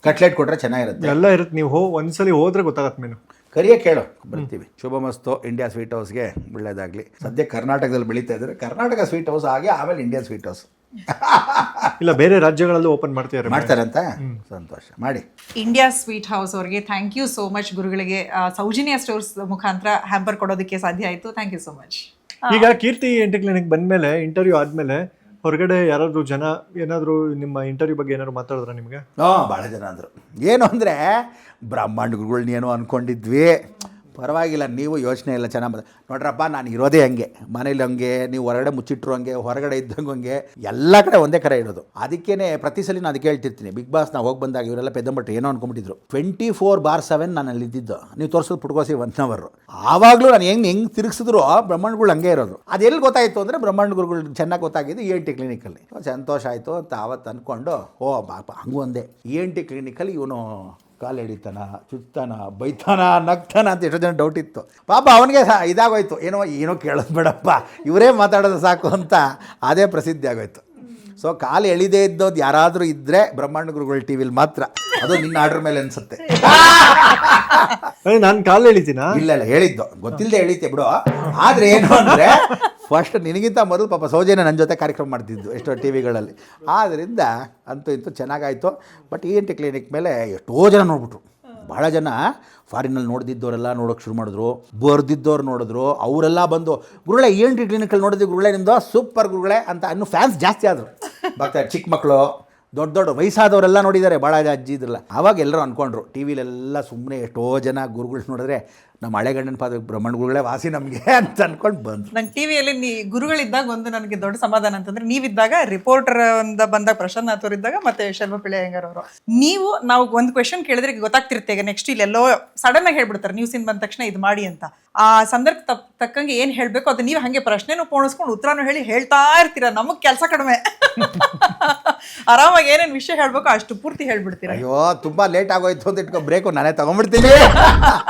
C: ಕಟ್ಲೆಟ್ ಕೊಟ್ರೆ ಚೆನ್ನಾಗಿರುತ್ತೆ.
B: ಎಲ್ಲ ಇರುತ್ತೆ. ನೀವು ಒಂದ್ಸಲಿ ಹೋದ್ರೆ ಗೊತ್ತಾಗತ್ತೆ ಮೆನು.
C: ಕರಿಯ ಕೇಳು, ಬರ್ತೀವಿ. ಶುಭಮಸ್ತು ಇಂಡಿಯಾ ಸ್ವೀಟ್ ಹೌಸ್ಗೆ ಒಳ್ಳೇದಾಗಲಿ. ಸದ್ಯ ಕರ್ನಾಟಕದಲ್ಲಿ ಬೆಳೀತಾ ಇದ್ದಾರೆ. ಕರ್ನಾಟಕ ಸ್ವೀಟ್ ಹೌಸ್ ಆಗಿ ಆಮೇಲೆ ಇಂಡಿಯಾ ಸ್ವೀಟ್ ಹೌಸ್.
B: ಇಲ್ಲ, ಬೇರೆ ರಾಜ್ಯಗಳಲ್ಲೂ ಓಪನ್ ಮಾಡ್ತಾರೆ
C: ಅಂತ. ಸಂತೋಷ. ಮಾಡಿ.
A: ಇಂಡಿಯಾ ಸ್ವೀಟ್ ಹೌಸ್ ಅವ್ರಿಗೆ ಥ್ಯಾಂಕ್ ಯು ಸೋ ಮಚ್. ಗುರುಗಳಿಗೆ ಸೌಜನ್ಯ ಸ್ಟೋರ್ಸ್ ಮುಖಾಂತರ ಹ್ಯಾಂಪರ್ ಕೊಡೋದಕ್ಕೆ ಸಾಧ್ಯ ಆಯಿತು. Thank you so much.
B: ಈಗ ಕೀರ್ತಿ ಎಂಟಿ ಕ್ಲಿನಿಕ್ ಬಂದ್ಮೇಲೆ, ಇಂಟರ್ವ್ಯೂ ಆದ್ಮೇಲೆ ಹೊರಗಡೆ ಯಾರಾದ್ರೂ ಜನ ಏನಾದರೂ ನಿಮ್ಮ ಇಂಟರ್ವ್ಯೂ ಬಗ್ಗೆ ಏನಾದ್ರು ಮಾತಾಡಿದ್ರ ನಿಮಗೆ?
C: ಭಾಳ ಜನ ಅಂದರು. ಏನು ಅಂದರೆ ಬ್ರಹ್ಮಾಂಡ ಗುರುಗಳನ್ನ ಏನೋ ಅಂದ್ಕೊಂಡಿದ್ವಿ, ಪರವಾಗಿಲ್ಲ, ನೀವು ಯೋಚನೆ ಎಲ್ಲ ಚೆನ್ನಾಗಿ ನೋಡ್ರಪ್ಪ, ನಾನು ಇರೋದೇ ಹಂಗೆ, ಮನೇಲಿ ಹಂಗೆ, ನೀವು ಹೊರಗಡೆ ಮುಚ್ಚಿಟ್ರು ಹಂಗೆ, ಹೊರಗಡೆ ಇದ್ದಂಗೆ ಹಂಗೆ, ಎಲ್ಲ ಕಡೆ ಒಂದೇ ಕಡೆ ಇರೋದು. ಅದಕ್ಕೇ ಪ್ರತಿ ಸಲ ನಾನು ಅದಕ್ಕೆ ಹೇಳ್ತಿರ್ತೀನಿ, ಬಿಗ್ ಬಾಸ್ ನಾವು ಹೋಗಿ ಬಂದಾಗ ಇವರೆಲ್ಲ ಪೆದ್ದಂಬಟ್ಟು ಏನೋ ಅನ್ಕೊಂಡ್ಬಿಟ್ಟಿದ್ರು. 24/7 ನಾನು ಅಲ್ಲಿ ಇದ್ದಿದ್ದು, ನೀವು ತೋರಿಸೋದು ಪುಟ್ಕೋಸಿ 1 hour. ಆವಾಗಲೂ ನಾನು ಹೆಂಗೆ ತಿರುಗಿಸಿದ್ರು ಬ್ರಹ್ಮಾಂಡಗಳು ಹಂಗೆ ಇರೋದು. ಅದೆಲ್ಲಿ ಗೊತ್ತಾಯಿತು ಅಂದರೆ ಬ್ರಹ್ಮಾಂಡ ಗುರುಗಳು ಚೆನ್ನಾಗಿ ಗೊತ್ತಾಗಿದ್ದು ENT ಕ್ಲಿನಿಕಲ್ಲಿ. ಸಂತೋಷ ಆಯಿತು ಅಂತ ಆವತ್ತು ಅಂದ್ಕೊಂಡು, ಓ ಬಾಪ ಹಂಗೂ ಒಂದೇ ENT ಕ್ಲಿನಿಕಲ್ಲಿ ಇವನು ಕಾಲು ಎಳಿತಾನ, ಚುತ್ತಾನ, ಬೈತಾನ, ನಗ್ತಾನ ಅಂತ ಎಷ್ಟೋ ಜನ ಡೌಟ್ ಇತ್ತು. ಪಾಪ ಅವನಿಗೆ ಇದಾಗೋಯ್ತು, ಏನೋ ಕೇಳೋದು ಬೇಡಪ್ಪ, ಇವರೇ ಮಾತಾಡೋದು ಸಾಕು ಅಂತ ಅದೇ ಪ್ರಸಿದ್ಧಿ ಆಗೋಯ್ತು. ಸೊ ಕಾಲು ಎಳಿದೇ ಇದ್ದೋದು ಯಾರಾದರೂ ಇದ್ದರೆ ಬ್ರಹ್ಮಾಂಡ ಗುರುಗಳು ಟಿವಿಲಿ ಮಾತ್ರ. ಅದು ನಿನ್ನ ಆರ್ಡ್ರ್ ಮೇಲೆ ಅನಿಸುತ್ತೆ.
B: ನಾನು ಕಾಲು ಎಳಿತೀನ? ಇಲ್ಲ
C: ಹೇಳಿದ್ದು ಗೊತ್ತಿಲ್ಲದೆ ಎಳಿತೆ ಬಿಡು. ಆದರೆ ಏನು ಅಂದರೆ ಫಸ್ಟ್ ನಿನಗಿಂತ ಮೊದಲು ಪಾಪ ಸೌಜನ್ಯ ನನ್ನ ಜೊತೆ ಕಾರ್ಯಕ್ರಮ ಮಾಡ್ತಿದ್ದು ಎಷ್ಟೋ ಟಿ ವಿಗಳಲ್ಲಿ. ಆದ್ದರಿಂದ ಅಂತೂ ಇಂತೂ ಚೆನ್ನಾಗಾಯಿತು. ಬಟ್ ENT ಕ್ಲಿನಿಕ್ ಮೇಲೆ ಎಷ್ಟೋ ಜನ ನೋಡ್ಬಿಟ್ರು. ಭಾಳ ಜನ ಫಾರಿನಲ್ಲಿ ನೋಡ್ದಿದ್ದವರೆಲ್ಲ ನೋಡೋಕೆ ಶುರು ಮಾಡಿದ್ರು, ಬರ್ದಿದ್ದವ್ರು ನೋಡಿದ್ರು, ಅವರೆಲ್ಲ ಬಂದು ಗುರುಗಳೇ ENT ಕ್ಲಿನಿಕಲ್ಲಿ ನೋಡಿದ್ವಿ ಗುರುಗಳೇ, ನಿಮ್ಮದು ಸೂಪರ್ ಗುರುಗಳೇ ಅಂತ ಇನ್ನೂ ಫ್ಯಾನ್ಸ್ ಜಾಸ್ತಿ ಆದರು. ಬರ್ತಾರೆ ಚಿಕ್ಕ ಮಕ್ಕಳು, ದೊಡ್ಡ ವಯಸ್ಸಾದವರೆಲ್ಲ ನೋಡಿದ್ದಾರೆ, ಭಾಳ ಅಜ್ಜಿ ಇದ್ರಲ್ಲ. ಆವಾಗ ಎಲ್ಲರೂ ಅಂದ್ಕೊಂಡ್ರು ಟಿ ವಿಲೆಲ್ಲ ಸುಮ್ಮನೆ ಎಷ್ಟೋ ಜನ ಗುರುಗಳು ನೋಡಿದ್ರೆ ನಮ್ಮ ಹಳೆ ಗಂಡನ ಪಾದ ಬ್ರಹ್ಮಾಂಡ ಗುರುಗಳೇ ವಾಸಿ ನಮಗೆ ಅಂತ ಅಂದ್ಕೊಂಡು ಬಂದು.
A: ನಂಗೆ ಟಿ ವಿಯಲ್ಲಿ ಗುರುಗಳಿದ್ದಾಗ ಒಂದು ನನಗೆ ದೊಡ್ಡ ಸಮಾಧಾನ ಅಂತಂದ್ರೆ, ನೀವಿದ್ದಾಗ ರಿಪೋರ್ಟರ್ ಬಂದಾಗ ಪ್ರಶಾಂತ್ ನಾಥ್ ಇದ್ದಾಗ ಮತ್ತೆ ಶರ್ಮ ಪಿಳ್ಳೆ ಅಯ್ಯಂಗಾರ್ ಅವರು, ನಾವು ಒಂದು ಕ್ವೆಶನ್ ಕೇಳಿದ್ರೆ ಗೊತ್ತಾಗ್ತಿರುತ್ತೆ. ಈಗ ನೆಕ್ಸ್ಟ್ ಇಲ್ಲೆಲ್ಲೋ ಸಡನ್ ಆಗಿ ಹೇಳ್ಬಿಡ್ತಾರೆ ನ್ಯೂಸಿಂದ ಬಂದ ತಕ್ಷಣ ಇದು ಮಾಡಿ ಅಂತ. ಆ ಸಂದರ್ಭ ತಕ್ಕಂಗೆ ಏನು ಹೇಳಬೇಕು ಅದು ನೀವು ಹಾಗೆ ಪ್ರಶ್ನೆನೂ ಪೋಣಿಸ್ಕೊಂಡು ಉತ್ತರನೂ ಹೇಳ್ತಾ ಇರ್ತೀರ. ನಮಗೆ ಕೆಲಸ ಕಡಿಮೆ. ಆರಾಮಾಗಿ ಏನೇನು ವಿಷಯ ಹೇಳ್ಬೇಕು ಅಷ್ಟು ಪೂರ್ತಿ ಹೇಳ್ಬಿಡ್ತೀರ.
C: ಅಯ್ಯೋ ತುಂಬಾ ಲೇಟ್ ಆಗೋಯ್ತು ಅಂತ ಇಟ್ಕೊ, ಬ್ರೇಕು ನಾನೇ ತಗೊಂಡ್ಬಿಡ್ತೀನಿ.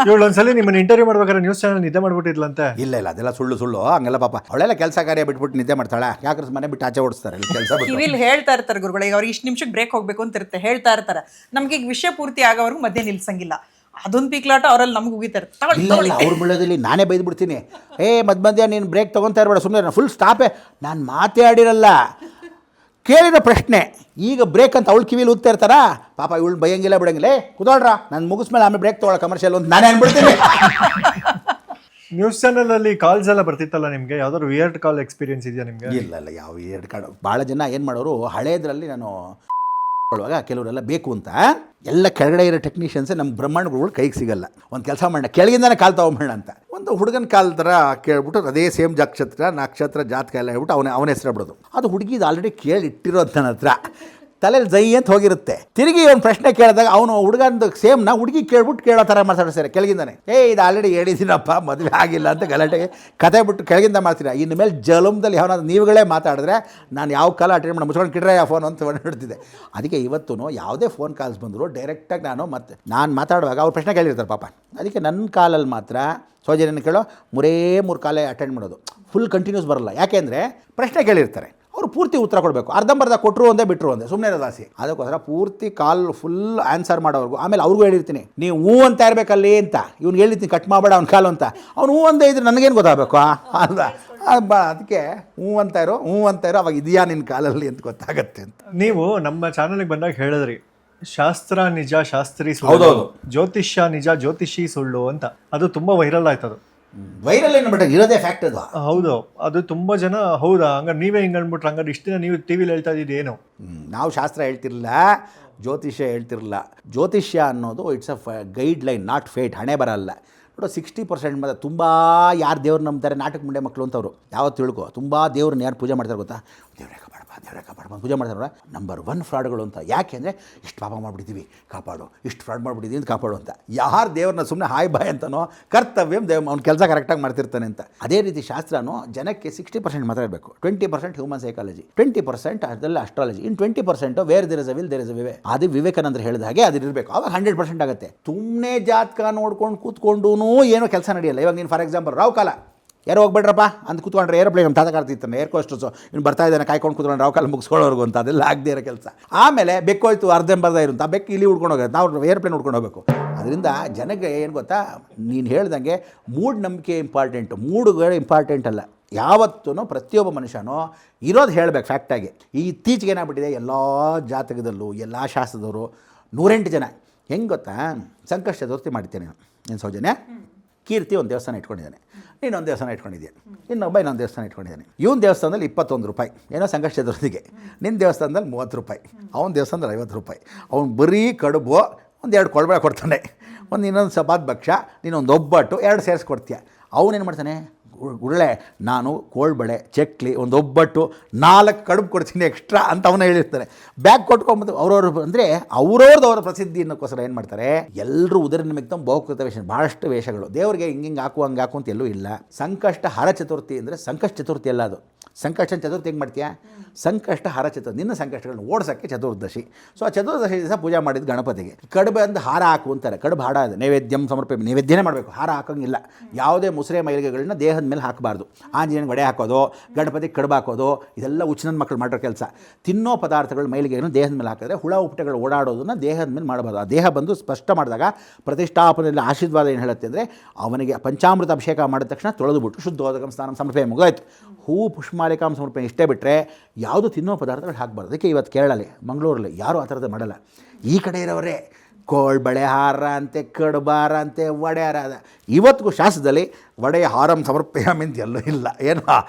B: ಇವಳು ಒಂದ್ಸಲಿ ನಿಮ್ಮನ್ನ ಇಂಟರ್ವ್ಯೂ ಮಾಡ್ಬೇಕಾದ್ರೆ ನ್ಯೂಸ್ ಚಾನಲ್ ನಿದ್ದೆ ಮಾಡ್ಬಿಟ್ಟಿದ್ಲಂತೆ.
C: ಇಲ್ಲ ಅದೆಲ್ಲ ಸುಳ್ಳು ಹಂಗೆಲ್ಲ. ಪಾಪ ಅವಳೆಲ್ಲ ಕೆಲಸ ಕಾರ್ಯ ಬಿಟ್ಬಿಟ್ಟು ನಿದ್ದೆ ಮಾಡ್ತಾಳೆ. ಯಾಕ್ರೆ ಮನೆ ಬಿಟ್ಟು ಆಚೆ ಓಡಿಸ್ತಾರೆ ಕೆಲಸ.
A: ಕಿವಿಲ್ ಹೇಳ್ತಾ ಇರ್ತಾರೆ ಗುರುಗಳು, ಈಗ ಅವ್ರು ಇಷ್ಟು ನಿಮಿಷಕ್ಕೆ ಬ್ರೇಕ್ ಹೋಗ್ಬೇಕು ಅಂತ ಇರುತ್ತೆ, ಹೇಳ್ತಾ ಇರ್ತಾರೆ. ನಮ್ಗೆ ಈಗ ವಿಷಯ ಪೂರ್ತಿ ಆಗೋವರೆಗೂ ಮಧ್ಯೆ ನಿಲ್ಸಂಗಿಲ್ಲ. ಅದೊಂದು ಪೀಕ್ಲಾಟ ಅವರಲ್ಲಿ ನಮ್ಗೆ ಉಗಿತಾರೆ.
C: ಅವ್ರ ಬೆಳೆದಲ್ಲಿ ನಾನೇ ಬೈದ್ಬಿಡ್ತೀನಿ, ಮಧ್ಯ ನೀನು ಬ್ರೇಕ್ ತೊಗೊತಾ ಇರಬೇಡ, ಸುಮ್ಮನೆ ಫುಲ್ ಸ್ಟಾಪೇ. ನಾನು ಮಾತಾಡಿರಲ್ಲ, ಕೇಳಿರೋ ಪ್ರಶ್ನೆ ಈಗ ಬ್ರೇಕ್ ಅಂತ ಅವಳು ಕಿವಿಲಿ ಊದ್ತಾ ಇರ್ತಾರ. ಪಾಪ ಇವಳು ಬೈಯಂಗಿಲ್ಲ ಬಿಡಂಗಿಲ್ಲ, ಕುದೋಳ್ರ ನಾನು ಮುಗಿಸ್ಮೇಲೆ ಆಮೇಲೆ ಬ್ರೇಕ್ ತೊಗೊಳ ಕಮರ್ಷಿಯಲ್ ಅಂತ ನಾನೇ ಅನ್ಬಿಡ್ತೀನಿ.
B: ನ್ಯೂಸ್ ಚಾನಲ್ ಅಲ್ಲಿ ಕಾಲ್ಸ್ ಎಲ್ಲ ಬರ್ತಿತ್ತಲ್ಲ ನಿಮಗೆ, ಯಾವ್ದಾದ್ರು ವಿಯರ್ಡ್ ಕಾಲ್ ಎಕ್ಸ್ಪೀರಿಯನ್ಸ್ ಇದೆಯಾ ನಿಮಗೆ?
C: ಇಲ್ಲ ಯಾವ ವಿಯರ್ಡ್ ಕಾಲ್. ಭಾಳ ಜನ ಏನು ಮಾಡೋರು, ಹಳೇದ್ರಲ್ಲಿ ನಾನು ಒಳಗ ಕೆಲವರೆಲ್ಲ ಬೇಕು ಅಂತ ಎಲ್ಲ ಕೆಳಗಡೆ ಇರೋ ಟೆಕ್ನಿಷಿಯನ್ಸೇ ನಮ್ಮ ಬ್ರಹ್ಮಾಂಡಗಳು ಕೈಗೆ ಸಿಗಲ್ಲ. ಒಂದು ಕೆಲಸ ಮಾಡೋಣ, ಕೆಳಗಿಂದಾನೆ ಕಾಲು ತಗೊಂಬೇಡ ಅಂತ ಒಂದು ಹುಡುಗನ ಕಾಲ್ ಥರ ಕೇಳ್ಬಿಟ್ಟು ಅದೇ ಸೇಮ್ ನಕ್ಷತ್ರ ಜಾತಕ ಎಲ್ಲ ಹೇಳ್ಬಿಟ್ಟು ಅವನ ಹೆಸರು ಬಿಡೋದು. ಅದು ಹುಡುಗಿದು ಆಲ್ರೆಡಿ ಕೇಳಿಟ್ಟಿರೋದು ನನ್ನ ಹತ್ರ, ತಲೆಯಲ್ಲಿ ಜೈ ಅಂತ ಹೋಗಿರುತ್ತೆ. ತಿರುಗಿ ಒಂದು ಪ್ರಶ್ನೆ ಕೇಳಿದಾಗ ಅವನು ಹುಡುಗಂದು ಸೇಮ್ನ ಹುಡುಗಿ ಕೇಳ್ಬಿಟ್ಟು ಕೇಳೋ ಥರ ಮಾತಾಡ್ತಾರೆ ಕೆಳಗಿಂದಾನೆ. ಇದು ಆಲ್ರೆಡಿ ಹೇಳಿದ್ದೀನಪ್ಪ, ಮದುವೆ ಆಗಿಲ್ಲ ಅಂತ ಗಲಾಟೆಗೆ ಕತೆ ಬಿಟ್ಟು ಕೆಳಗಿಂದ ಮಾಡ್ತೀರಾ. ಇನ್ನು ಮೇಲೆ ಜಲಮದಲ್ಲಿ ಯಾವನಾದ್ರು ನೀವುಗಳೇ ಮಾತಾಡಿದ್ರೆ ನಾನು ಯಾವ ಕಾಲ ಅಟೆಂಡ್ ಮಾಡಿ ಮುಚ್ಕೊಂಡು ಕಿಡ್ರೆ ಆ ಫೋನ್ ಅಂತ ಹೊರಡ್ತಿದ್ದೆ. ಅದಕ್ಕೆ ಇವತ್ತು ಯಾವುದೇ ಫೋನ್ ಕಾಲ್ಸ್ ಬಂದರು ಡೈರೆಕ್ಟಾಗಿ ನಾನು ಮಾತಾಡುವಾಗ ಅವ್ರು ಪ್ರಶ್ನೆ ಕೇಳಿರ್ತಾರೆ ಪಾಪ. ಅದಕ್ಕೆ ನನ್ನ ಕಾಲಲ್ಲಿ ಮಾತ್ರ ಸೌಜನ್ಯನ ಕೇಳೋ 3 ಕಾಲೇ ಅಟೆಂಡ್ ಮಾಡೋದು, ಫುಲ್ ಕಂಟಿನ್ಯೂಸ್ ಬರೋಲ್ಲ. ಯಾಕೆಂದರೆ ಪ್ರಶ್ನೆ ಕೇಳಿರ್ತಾರೆ, ಅವರು ಪೂರ್ತಿ ಉತ್ತರ ಕೊಡಬೇಕು. ಅರ್ಧಂಬರ್ಧ ಕೊಟ್ಟರು ಒಂದೇ ಬಿಟ್ಟರು ಒಂದೇ, ಸುಮ್ಮನೆ ಇರೋದಾಸಿ. ಅದಕ್ಕೋಸ್ಕರ ಪೂರ್ತಿ ಕಾಲ್ ಫುಲ್ ಆನ್ಸರ್ ಮಾಡೋವರೆಗೂ. ಆಮೇಲೆ ಅವ್ರಿಗೂ ಹೇಳಿರ್ತೀನಿ, ನೀವು ಹೂ ಅಂತ ಇರಬೇಕಲ್ಲಿ ಅಂತ. ಇವ್ನು ಹೇಳಿರ್ತೀನಿ ಕಟ್ ಮಾಡಬೇಡ ಅವ್ನ ಕಾಲು ಅಂತ. ಅವ್ನು ಹೂ ಅಂತ ಇದ್ರೆ ನನಗೇನು ಗೊತ್ತಾಗಬೇಕು ಅಲ್ಲ. ಅದಕ್ಕೆ ಹೂ ಅಂತ ಇರೋ ಅವಾಗ ಇದೆಯಾ ನಿನ್ನ ಕಾಲಲ್ಲಿ ಅಂತ ಗೊತ್ತಾಗತ್ತೆ ಅಂತ.
B: ನೀವು ನಮ್ಮ ಚಾನಲ್ಗೆ ಬಂದಾಗ ಹೇಳಿದ್ರಿ, ಶಾಸ್ತ್ರ ನಿಜ ಶಾಸ್ತ್ರಿ ಸುಳ್ಳು, ಜ್ಯೋತಿಷ್ಯ ನಿಜ ಜ್ಯೋತಿಷಿ ಸುಳ್ಳು ಅಂತ. ಅದು ತುಂಬ ವೈರಲ್ ಆಯ್ತದು.
C: ವೈರಲ್ ಏನು ಬಿಟ್ರೆ ಇರೋದೇ ಫ್ಯಾಕ್ಟ್ ಅದು.
B: ಹೌದು, ಅದು ತುಂಬ ಜನ ಹೌದಾ ಹಂಗಾರೆ ನೀವೇ ಹಿಂಗೆ ಅಂದ್ಬಿಟ್ರೆ, ಹಂಗಾರೆ ಇಷ್ಟು ದಿನ ನೀವು ಟಿವಿಲಿ ಹೇಳ್ತಾ ಇದ್ದಿದ್ದು ಏನು?
C: ನಾವು ಶಾಸ್ತ್ರ ಹೇಳ್ತಿರಲಿಲ್ಲ, ಜ್ಯೋತಿಷ್ಯ ಹೇಳ್ತಿರಲಿಲ್ಲ. ಜ್ಯೋತಿಷ್ಯ ಅನ್ನೋದು it's a guide line, not fate, ಹಣೆ ಬರಲ್ಲ. ನೋಡು 60% ಮಾತ್ರ ತುಂಬ ಯಾರು ದೇವ್ರು ನಂಬ್ತಾರೆ, ನಾಟಕ ಮುಂಡೆ ಮಕ್ಕಳು ಅಂತವ್ರು ಯಾವತ್ತು ತಿಳ್ಕೊ. ತುಂಬ ದೇವ್ರನ್ನ ಯಾರು ಪೂಜೆ ಮಾಡ್ತಾರೆ ಗೊತ್ತಾ? ದೇವ್ರೇ ಕಾಪಾಡಪ್ಪ ಪೂಜೆ ಮಾಡ್ತಾರೆ. ನಂಬರ್ 1 ಫ್ರಾಡ್ಗಳು ಅಂತ. ಯಾಕೆ ಅಂದರೆ ಇಷ್ಟು ಪಾಪ ಮಾಡಿಬಿಟ್ಟಿದ್ದೀವಿ ಕಾಪಾಡು, ಇಷ್ಟು ಫ್ರಾಡ್ ಮಾಡಿಬಿಟ್ಟಿದ್ದೀವಿ ಅಂತ ಕಾಪಾಡು ಅಂತ. ಯಾರು ದೇವ್ರನ್ನ ಸುಮ್ಮನೆ ಹಾಯ್ ಬಾಯ್ ಅಂತನೋ, ಕರ್ತವ್ಯ ಅವ್ನ ಕೆಲಸ ಕರೆಕ್ಟಾಗಿ ಮಾಡ್ತಿರ್ತಾನೆ ಅಂತ. ಅದೇ ರೀತಿ ಶಾಸ್ತ್ರನೂ ಜನಕ್ಕೆ 60% ಮಾತ್ರ ಇರಬೇಕು. 20% ಹ್ಯೂಮನ್ ಸೈಕಾಲಜಿ, 20% ಅದೆಲ್ಲ ಅಸ್ಟ್ರಾಲಜಿ, ಇನ್ನು 20% where there is a will there is a way. ಅದು ವಿವೇಕಾನಂದರು ಹೇಳಿದ ಹಾಗೆ ಅದು ಇರಬೇಕು. ಆವಾಗ 100% ಆಗುತ್ತೆ. ಸುಮ್ಮನೆ ಜಾತಕ ನೋಡ್ಕೊಂಡು ಕೂತ್ಕೊಂಡು ಏನೋ ಕೆಲಸ ನಡೆಯಲ್ಲ. ಇವಾಗ ನೀನು ಫಾರ್ ಎಕ್ಸಾಂಪಲ್ ರಾವ್ ಕಾಲ ಯಾರು ಹೋಗ್ಬೇಡ್ರಪ್ಪ ಅಂತ ಕೂತ್ಕೊಂಡ್ರೆ ಏರೋಪ್ಲೇನ್ ನಮ್ಮ ತಾತ ಕಾರ್ತಿರ್ತಾನೆ, ಏರ್ ಕೋಸ್ಟರ್ಸು ಇನ್ನು ಬರ್ತಾ ಇದ್ದಾನೆ ಕಾಯ್ಕೊಂಡು ಕೂತ್ಕೊಂಡು ರಾವ್ ಕಾಲ ಮುಗಿಸ್ಕೊಳ್ಳೋರ್ಗು ಅಂತ. ಅದೆಲ್ಲ ಆಗದೇ ಇರೋ ಕೆಲಸ. ಆಮೇಲೆ ಬೆಕ್ಕೋಯ್ತು ಅರ್ಧಂಬರ್ಧ ಇರುತ್ತೆ, ಆ ಬೆಕ್ಕು ಇಲ್ಲಿ ಉಡ್ಕೊಂಡು ಹೋಗುತ್ತೆ, ನಾವು ಏರ್ಪ್ಲೇನ್ ಉಡ್ಕೊಂಡು ಹೋಗಬೇಕು. ಅದರಿಂದ ಜನಕ್ಕೆ ಏನು ಗೊತ್ತಾ, ನೀನು ಹೇಳ್ದಂಗೆ ಮೂಢನಂಬಿಕೆ ಇಂಪಾರ್ಟೆಂಟು, ಮೂಡುಗಳು ಇಂಪಾರ್ಟೆಂಟ್ ಅಲ್ಲ. ಯಾವತ್ತೂ ಪ್ರತಿಯೊಬ್ಬ ಮನುಷ್ಯನೂ ಇರೋದು ಹೇಳಬೇಕು ಫ್ಯಾಕ್ಟಾಗಿ. ಇತ್ತೀಚೆಗೆ ಏನಾಗ್ಬಿಟ್ಟಿದೆ, ಎಲ್ಲ ಜಾತಕದಲ್ಲೂ ಎಲ್ಲ ಶಾಸ್ತ್ರದವರು 108 ಜನ. ಹೆಂಗೆ ಗೊತ್ತಾ, ಸಂಕಷ್ಟ ಚತುರ್ಥಿ ಮಾಡ್ತೇನೆ ನೀನು ಸೌಜನ್ಯ, ಕೀರ್ತಿ ಒಂದು ದೇವಸ್ಥಾನ ಇಟ್ಕೊಂಡಿದ್ದಾನೆ, ನೀನೊಂದು ದೇವಸ್ಥಾನ ಇಟ್ಕೊಂಡಿದ್ದೆ, ಇನ್ನೊಬ್ಬ ಇನ್ನೊಂದು ದೇವಸ್ಥಾನ ಇಟ್ಕೊಂಡಿದ್ದಾನೆ. ಇವನ ದೇವಸ್ಥಾನದಲ್ಲಿ 21 ರೂಪಾಯಿ ಏನೋ ಸಂಕಷ್ಟ ಚತುರ್ಥಿಗೆ, ನಿನ್ನ ದೇವಸ್ಥಾನದಲ್ಲಿ 30 ರೂಪಾಯಿ, ಅವನ ದೇವಸ್ಥಾನದಲ್ಲಿ 50 ರೂಪಾಯಿ. ಅವ್ನು ಬರೀ ಕಡುಬು 1-2 ಕೊಳಬೇಳೆ ಕೊಡ್ತಾನೆ, ಇನ್ನೊಂದು ಸಬಾದ್ ಭಕ್ಷ, ನೀನೊಂದು ಒಬ್ಬಟ್ಟು, 2 ಸೇರಿಸ್ಕೊಡ್ತೀಯ. ಅವನೇನು ಮಾಡ್ತಾನೆ, ಗುರುಳೆ ನಾನು ಕೋಳ್ಬಳೆ, ಚಕ್ಲಿ, ಒಂದು ಒಬ್ಬಟ್ಟು, 4 ಕಡುಬು ಕೊಡ್ತೀನಿ ಎಕ್ಸ್ಟ್ರಾ ಅಂತ ಅವನ ಹೇಳಿರ್ತಾರೆ. ಬ್ಯಾಗ್ ಕೊಟ್ಕೊಂಬಂದು ಅವ್ರವ್ರು ಅಂದರೆ ಅವರ ಪ್ರಸಿದ್ಧಿ ಅನ್ನೋಕ್ಕೋಸ್ಕರ ಏನು ಮಾಡ್ತಾರೆ, ಎಲ್ಲರೂ ಉದರ ನಿಮಿತ್ತ ಬಹುಕೃತ ವೇಷ, ಭಾಳಷ್ಟು ವೇಷಗಳು. ದೇವರಿಗೆ ಹಿಂಗೆ ಹಾಕು ಹಂಗೆ ಹಾಕು ಅಂತ ಎಲ್ಲೂ ಇಲ್ಲ. ಸಂಕಷ್ಟ ಹರ ಚತುರ್ಥಿ ಅಂದರೆ ಸಂಕಷ್ಟ ಚತುರ್ಥಿ ಅಲ್ಲ ಅದು. ಸಂಕಷ್ಟ ಚತುರ್ಥಿ ಹೆಂಗೆ ಮಾಡ್ತೀಯಾ, ಸಂಕಷ್ಟ ಹರ ಚತುರ್ಥಿ, ನಿನ್ನ ಸಂಕಷ್ಟಗಳನ್ನು ಓಡಿಸೋಕ್ಕೆ ಚತುರ್ದಶಿ. ಸೊ ಆ ಚತುರ್ದಶಿ ದಿವಸ ಪೂಜೆ ಮಾಡಿದ್ದು ಗಣಪತಿಗೆ. ಕಡುಬು ಅಂದು ಹಾರ ಹಾಕು ಅಂತಾರೆ. ಕಡುಬು ಹಾಡ ಇದೆ, ನೈವೇದ್ಯಂ ಸಮರ್ಪಣೆ, ನೈವೇದ್ಯನೇ ಮಾಡಬೇಕು, ಹಾರ ಹಾಕೋಂಗಿಲ್ಲ. ಯಾವುದೇ ಮುಸುರೆ ಮೈಲಿಗೆಗಳನ್ನ ದೇಹದ ಮೇಲೆ ಹಾಕಬಾರ್ದು. ಆಂಜನೇಯನಿಗೆ ವಡೆ ಹಾಕೋದು, ಗಣಪತಿಗೆ ಕಡುಬು ಹಾಕೋದು, ಇದೆಲ್ಲ ಹುಚ್ಚನ ಮಕ್ಕಳು ಮಾಡೋ ಕೆಲಸ. ತಿನ್ನೋ ಪದಾರ್ಥಗಳು ಮೈಲಿಗೆಯನ್ನು ದೇಹದ ಮೇಲೆ ಹಾಕಿದ್ರೆ ಹುಳ ಉಪ್ಪಟೆಗಳು ಓಡಾಡೋದನ್ನು ದೇಹದ ಮೇಲೆ ಮಾಡಬಾರ್ದು. ಆ ದೇಹ ಬಂದು ಸ್ಪಷ್ಟ ಮಾಡಿದಾಗ ಪ್ರತಿಷ್ಠಾಪನೆಯಲ್ಲಿ ಆಶೀರ್ವಾದ ಏನು ಹೇಳುತ್ತೆ ಅಂದರೆ, ಅವನಿಗೆ ಪಂಚಾಮೃತ ಅಭಿಷೇಕ ಮಾಡಿದ ತಕ್ಷಣ ತೊಳೆದುಬಿಟ್ಟು ಶುದ್ಧೋದಕಂ ಸ್ನಾನ ಸಮರ್ಪಣೆ ಮುಗಿದಾಯ್ತು. ಹೂವು ಪುಷ್ಪಮಾಲಿಕಾಂ ಸಮರ್ಪಣೆ ಇಷ್ಟೇ ಬಿಟ್ಟರೆ ಯಾವುದು ತಿನ್ನೋ ಪದಾರ್ಥಗಳು ಹಾಕಬಾರ್ದು. ಅದಕ್ಕೆ ಇವತ್ತು ಕೇರಳಲ್ಲಿ, ಮಂಗಳೂರಲ್ಲಿ ಯಾರೂ ಆ ಥರದ್ದು ಮಾಡಲ್ಲ. ಈ ಕಡೆ ಇರೋರೇ ಕೋಳ್ಬಳೆ ಹಾರ ಅಂತೆ, ಕಡುಬಾರ ಅಂತೆ, ವಡೆ ಹಾರ. ಇವತ್ತಿಗೂ ಶಾಸ್ತ್ರದಲ್ಲಿ ವಡೆಯ ಹಾರಂ ಸಮರ್ಪಯಾಮಿ ಅಂತ ಎಲ್ಲೂ ಇಲ್ಲ. ಏನು